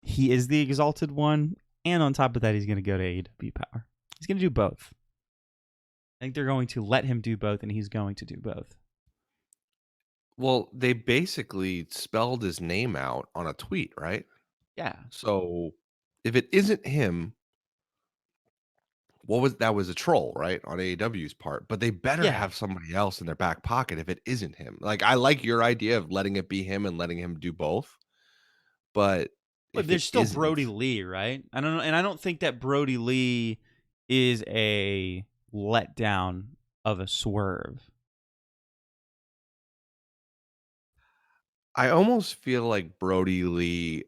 he is the Exalted One, and on top of that, he's going to go to AEW Power. He's going to do both. I think they're going to let him do both, and he's going to do both. Well, they basically spelled his name out on a tweet, right? Yeah. So if it isn't him, that was a troll, right, on AEW's part, but they better have somebody else in their back pocket if it isn't him. Like, I like your idea of letting it be him and letting him do both, but there's still Brody Lee, right? I don't know, and I don't think that Brody Lee is a letdown of a Swerve. I almost feel like Brody Lee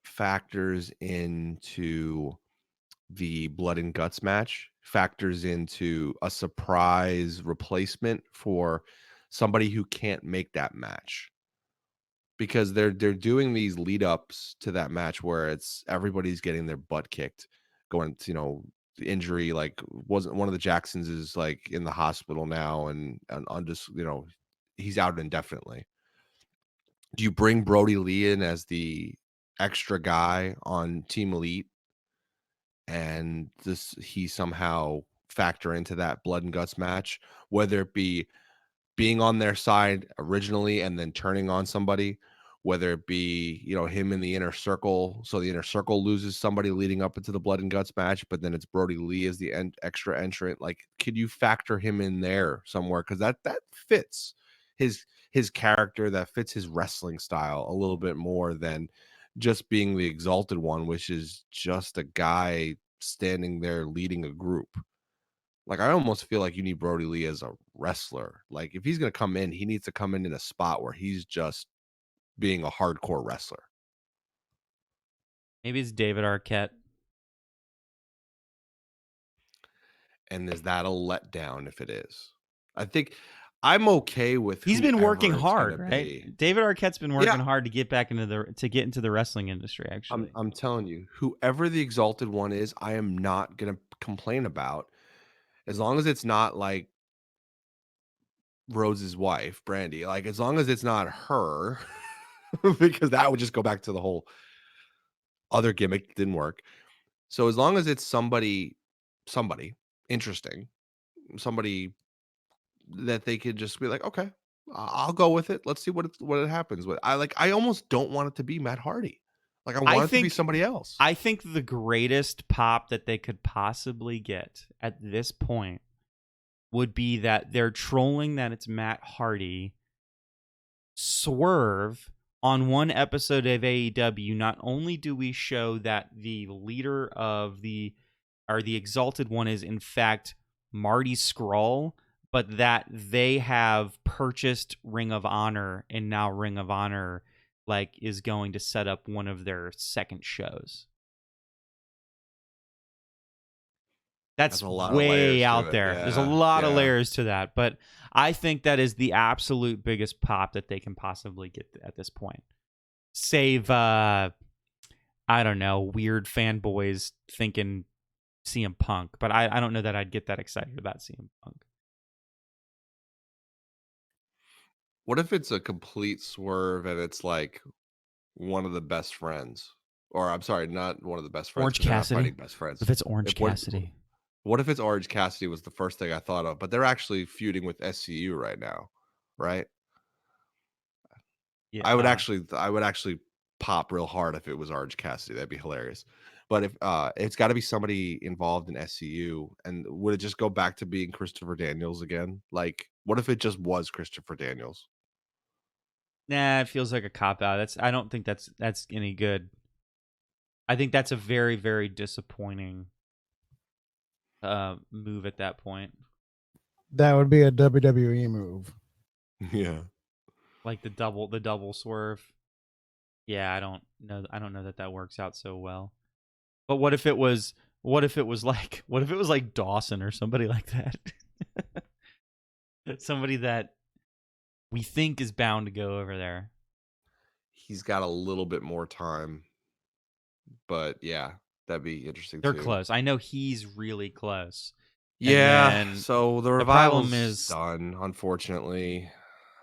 factors into the Blood and Guts match, factors into a surprise replacement for somebody who can't make that match, because they're doing these lead ups to that match where it's everybody's getting their butt kicked, going to, the injury, like, wasn't one of the Jacksons is like in the hospital now and on just, he's out indefinitely. Do you bring Brody Lee in as the extra guy on Team Elite, and he somehow factor into that Blood and Guts match, whether it be being on their side originally and then turning on somebody, whether it be, him in the inner circle. So the inner circle loses somebody leading up into the blood and guts match, but then it's Brody Lee as the extra entrant. Like, could you factor him in there somewhere? Because that fits his character, that fits his wrestling style a little bit more than just being the Exalted One, which is just a guy standing there leading a group. Like, I almost feel like you need Brody Lee as a wrestler. Like, if he's going to come in, he needs to come in a spot where he's just being a hardcore wrestler. Maybe it's David Arquette. And is that a letdown if it is? I think I'm okay with. He's been working hard, right? Be. David Arquette's been working hard to get back into the wrestling industry. Actually, I'm telling you, whoever the Exalted One is, I am not gonna complain about, as long as it's not like Rhodes' wife, Brandy. Like, as long as it's not her, because that would just go back to the whole other gimmick that didn't work. So as long as it's somebody interesting, somebody that they could just be like, okay, I'll go with it. Let's see what it happens with. I almost don't want it to be Matt Hardy. Like, I want it to be somebody else. I think the greatest pop that they could possibly get at this point would be that they're trolling that it's Matt Hardy. Swerve on one episode of AEW. Not only do we show that the leader of the Exalted One is in fact Marty Scurll, but that they have purchased Ring of Honor, and now Ring of Honor is going to set up one of their second shows. That's a lot way out there. Yeah, there's a lot of layers to that, but I think that is the absolute biggest pop that they can possibly get at this point. Save, I don't know, weird fanboys thinking CM Punk, but I don't know that I'd get that excited about CM Punk. What if it's a complete swerve and it's like one of the best friends? Or I'm sorry, not one of the best friends. Orange Cassidy. Best friends. If it's Orange Cassidy. What if it's Orange Cassidy was the first thing I thought of, but they're actually feuding with SCU right now, right? Yeah, I would actually pop real hard if it was Orange Cassidy. That'd be hilarious. But if it's got to be somebody involved in SCU, and would it just go back to being Christopher Daniels again? Like, what if it just was Christopher Daniels? Nah, it feels like a cop out. I don't think that's any good. I think that's a very, very disappointing move at that point. That would be a WWE move. Yeah. Like the double swerve. Yeah, I don't know that works out so well. But what if it was like Dawson or somebody like that? Somebody that we think is bound to go over there. He's got a little bit more time. But yeah, that'd be interesting. They're close. I know he's really close. Yeah. So the revival is done, unfortunately.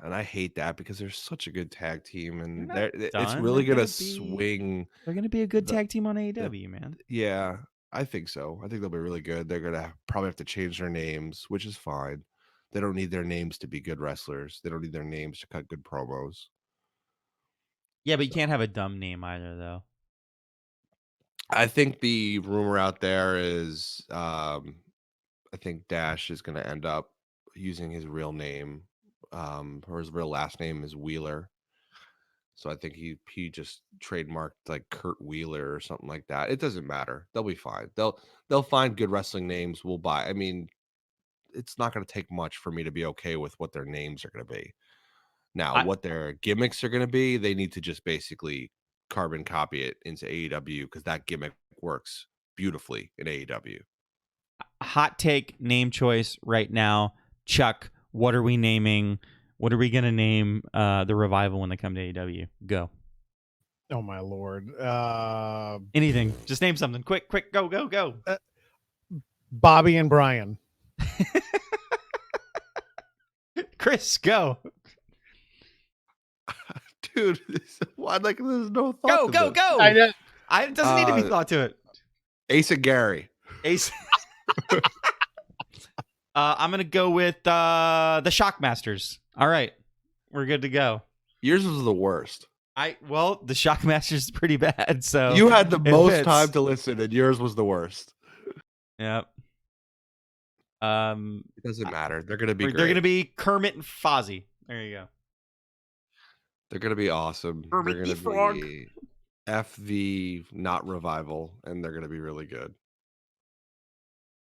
And I hate that because they're such a good tag team, and it's really going to swing. They're going to be a good tag team on AEW, man. Yeah, I think so. I think they'll be really good. They're going to probably have to change their names, which is fine. They don't need their names to be good wrestlers. They don't need their names to cut good promos. Yeah, but you can't have a dumb name either, though. I think the rumor out there is I think Dash is going to end up using his real name. Or his real last name is Wheeler. So I think he just trademarked like Kurt Wheeler or something like that. It doesn't matter. They'll be fine. They'll find good wrestling names. We'll buy. I mean, it's not going to take much for me to be okay with what their names are going to be. Now, what their gimmicks are going to be, they need to just basically carbon copy it into AEW because that gimmick works beautifully in AEW. Hot take name choice right now, Chuck. What are we naming? What are we going to name the Revival when they come to AEW? Go. Oh, my Lord. Anything. Just name something. Quick. Go. Bobby and Brian. Chris, go. Dude, there's no thought. Go. I know. It doesn't need to be thought to it. Ace and Gary. Ace. I'm going to go with the Shockmasters. All right. We're good to go. Yours was the worst. Well, the Shockmaster's pretty bad, so You had the it most fits. time to listen, and yours was the worst. Yep. It doesn't matter. They're gonna be great. They're gonna be Kermit and Fozzie. There you go. They're gonna be awesome. Kermit They're the gonna Frog. be FV, not revival, and they're gonna be really good.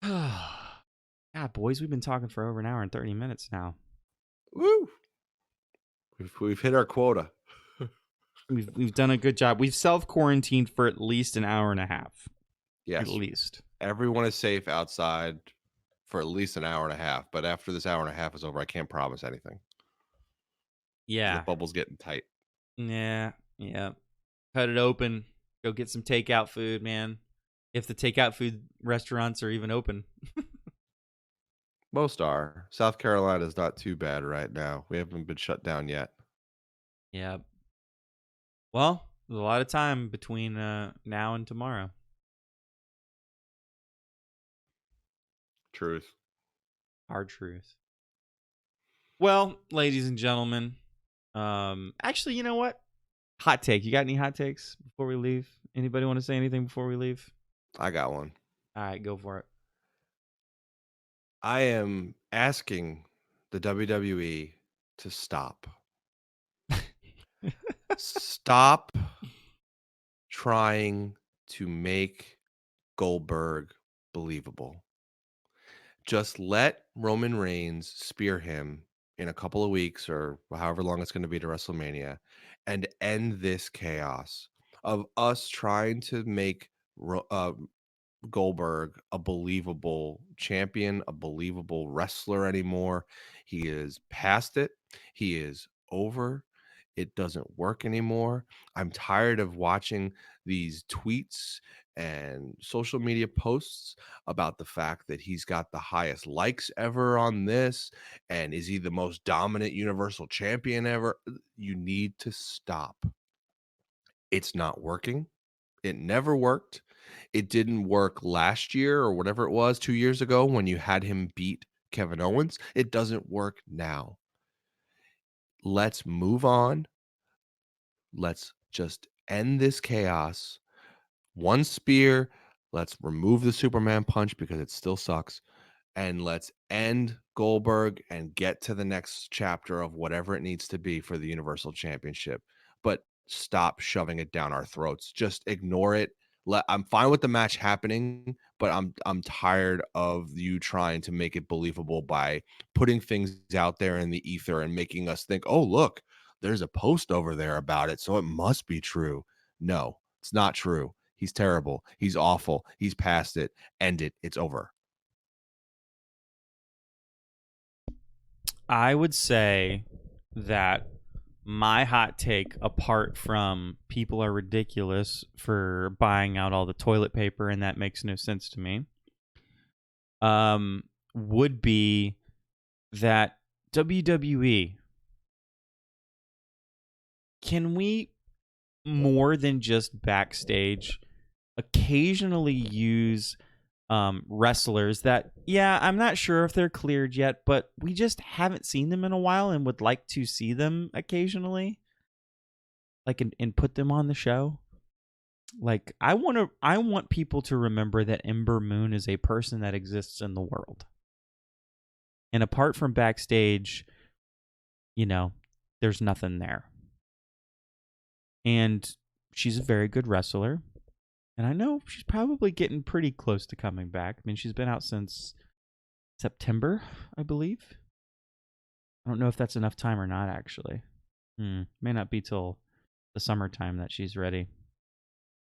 God, boys, we've been talking for over an hour and 30 minutes now. Woo! We've hit our quota. We've done a good job. We've self-quarantined for at least an hour and a half. Yes, At least. everyone is safe outside for at least an hour and a half. But after this hour and a half is over, I can't promise anything. Yeah. The bubble's getting tight. Yeah. Cut it open. Go get some takeout food, man. If the takeout food restaurants are even open. Most are. South Carolina is not too bad right now. We haven't been shut down yet. Yeah. Well, there's a lot of time between now and tomorrow. Truth. Hard truth. Well, ladies and gentlemen, actually, you know what? Hot take. You got any hot takes before we leave? Anybody want to say anything before we leave? I got one. All right, go for it. I am asking the WWE to stop. Stop trying to make Goldberg believable. Just let Roman Reigns spear him in a couple of weeks or however long it's going to be to WrestleMania and end this chaos of us trying to make Goldberg a believable champion, a believable wrestler anymore. He is past it. He is over. It doesn't work anymore. I'm tired of watching these tweets and social media posts about the fact that he's got the highest likes ever on this. And is he the most dominant universal champion ever? You need to stop. It's not working. It never worked. It didn't work last year or whatever it was 2 years ago when you had him beat Kevin Owens. It doesn't work now. Let's move on. Let's just end this chaos. One spear. Let's remove the Superman punch because it still sucks. And let's end Goldberg and get to the next chapter of whatever it needs to be for the Universal Championship. But stop shoving it down our throats. Just ignore it. I'm fine with the match happening, but I'm tired of you trying to make it believable by putting things out there in the ether and making us think, oh, look, there's a post over there about it, so it must be true. No, it's not true. He's terrible. He's awful. He's past it. End it. It's over. I would say that my hot take, apart from people are ridiculous for buying out all the toilet paper and that makes no sense to me, would be that WWE, can we, more than just backstage, occasionally use wrestlers that, yeah, I'm not sure if they're cleared yet, but we just haven't seen them in a while and would like to see them occasionally, like, and put them on the show. Like, I want people to remember that Ember Moon is a person that exists in the world. And apart from backstage, there's nothing there. And she's a very good wrestler. And I know she's probably getting pretty close to coming back. I mean, she's been out since September, I believe. I don't know if that's enough time or not, actually. May not be till the summertime that she's ready.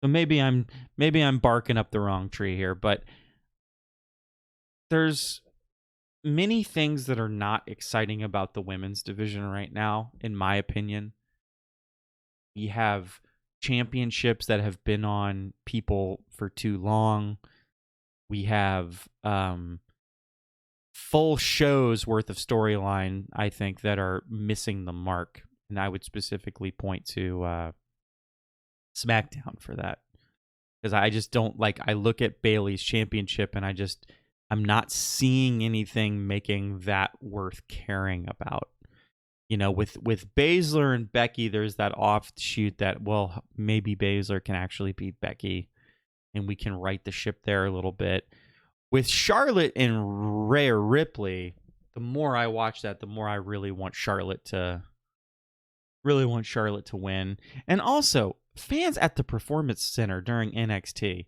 So maybe I'm barking up the wrong tree here, but there's many things that are not exciting about the women's division right now, in my opinion. We have championships that have been on people for too long. We have full shows worth of storyline, I think, that are missing the mark. And I would specifically point to SmackDown for that. Because I just don't I look at Bayley's championship and I'm not seeing anything making that worth caring about. with Baszler and Becky, there's that offshoot that, well, maybe Baszler can actually beat Becky and we can right the ship there a little bit. With Charlotte and Rhea Ripley, the more I watch that, the more I really want Charlotte to win. And also, fans at the Performance Center during NXT,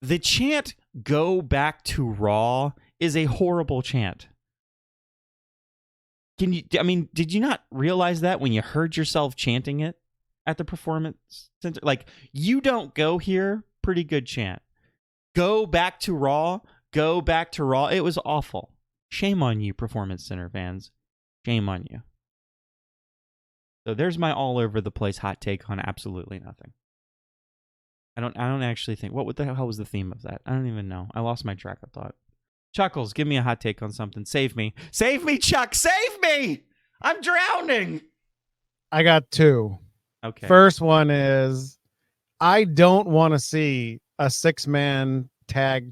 the chant "Go back to Raw" is a horrible chant. Did you not realize that when you heard yourself chanting it at the Performance Center? Like, you don't go here, pretty good chant. Go back to Raw, go back to Raw. It was awful. Shame on you, Performance Center fans. Shame on you. So there's my all over the place hot take on absolutely nothing. I don't actually think, what the hell was the theme of that? I don't even know. I lost my track of thought. Chuckles, give me a hot take on something. Save me. Save me, Chuck. Save me. I'm drowning. I got two. Okay. First one is, I don't want to see a 6-man tag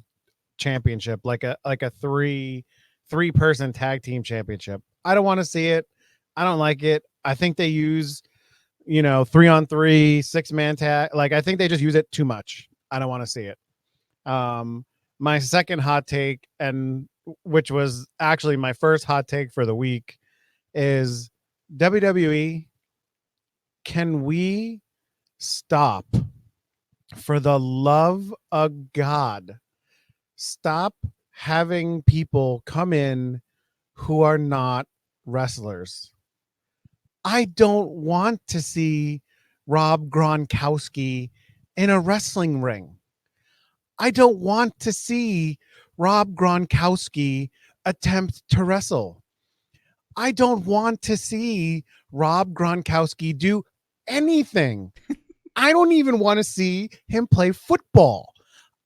championship, like a three-person tag team championship. I don't want to see it. I don't like it. I think they use, 3-on-3, 6-man tag. Like, I think they just use it too much. I don't want to see it. My second hot take, and which was actually my first hot take for the week, is WWE, can we stop, for the love of God, stop having people come in who are not wrestlers? I don't want to see Rob Gronkowski in a wrestling ring. I don't want to see Rob Gronkowski attempt to wrestle. I don't want to see Rob Gronkowski do anything. I don't even want to see him play football.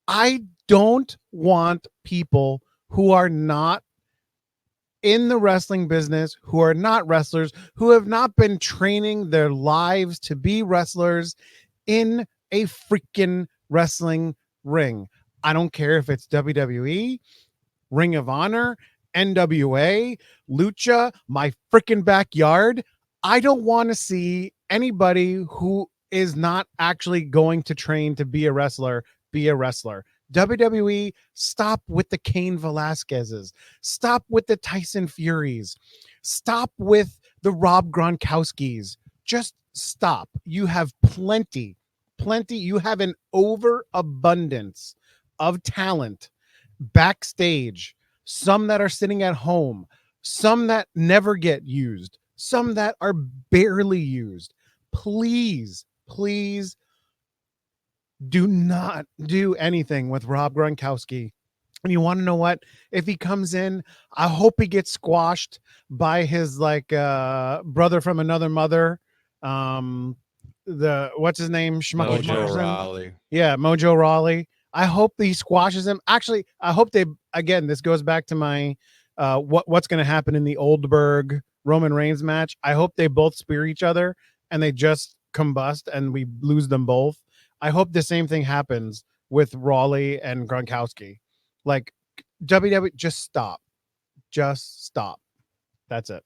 I don't want people who are not in the wrestling business, who are not wrestlers, who have not been training their lives to be wrestlers in a freaking wrestling ring. I don't care if it's WWE, Ring of Honor, NWA, Lucha, my freaking backyard. I don't want to see anybody who is not actually going to train to be a wrestler be a wrestler. WWE, stop with the Cain Velasquez's. Stop with the Tyson Furies. Stop with the Rob Gronkowskis. Just stop. You have plenty. You have an overabundance of talent backstage. Some that are sitting at home. Some that never get used. Some that are barely used. Please do not do anything with Rob Gronkowski. And you want to know what? If he comes in, I hope he gets squashed by his brother from another mother. What's his name? Mojo Rawley. Yeah, Mojo Rawley. I hope he squashes him. Actually, I hope this goes back to my what's going to happen in the Oldberg Roman Reigns match. I hope they both spear each other and they just combust and we lose them both. I hope the same thing happens with Rawley and Gronkowski. Like, WWE, just stop. That's it.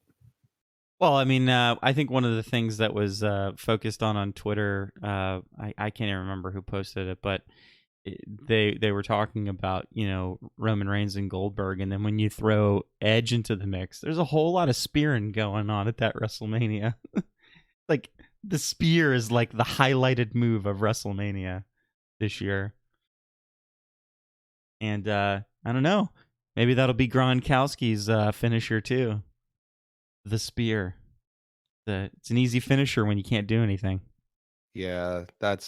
Well, I think one of the things that was focused on Twitter, I can't even remember who posted it, but they were talking about, Roman Reigns and Goldberg, and then when you throw Edge into the mix, there's a whole lot of spearing going on at that WrestleMania. Like, the spear is like the highlighted move of WrestleMania this year. And I don't know, maybe that'll be Gronkowski's finisher too. The spear. It's an easy finisher when you can't do anything. Yeah,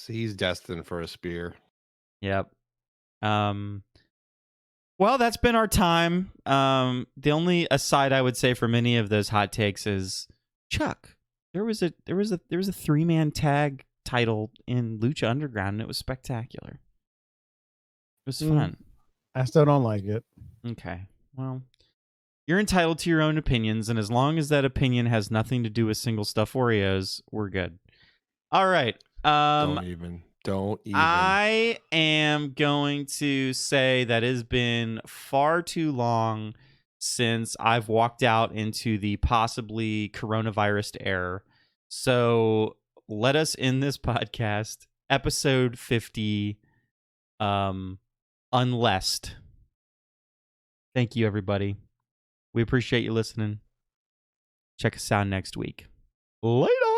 he's destined for a spear. Yep. Well, that's been our time. The only aside I would say for many of those hot takes is, Chuck, there was a 3-man tag title in Lucha Underground, and it was spectacular. It was fun. I still don't like it. Okay. Well, you're entitled to your own opinions, and as long as that opinion has nothing to do with single stuff Oreos, we're good. All right. Don't even. I am going to say that it has been far too long since I've walked out into the possibly coronavirus era. So let us end this podcast, episode 50, unlessed. Thank you, everybody. We appreciate you listening. Check us out next week. Later.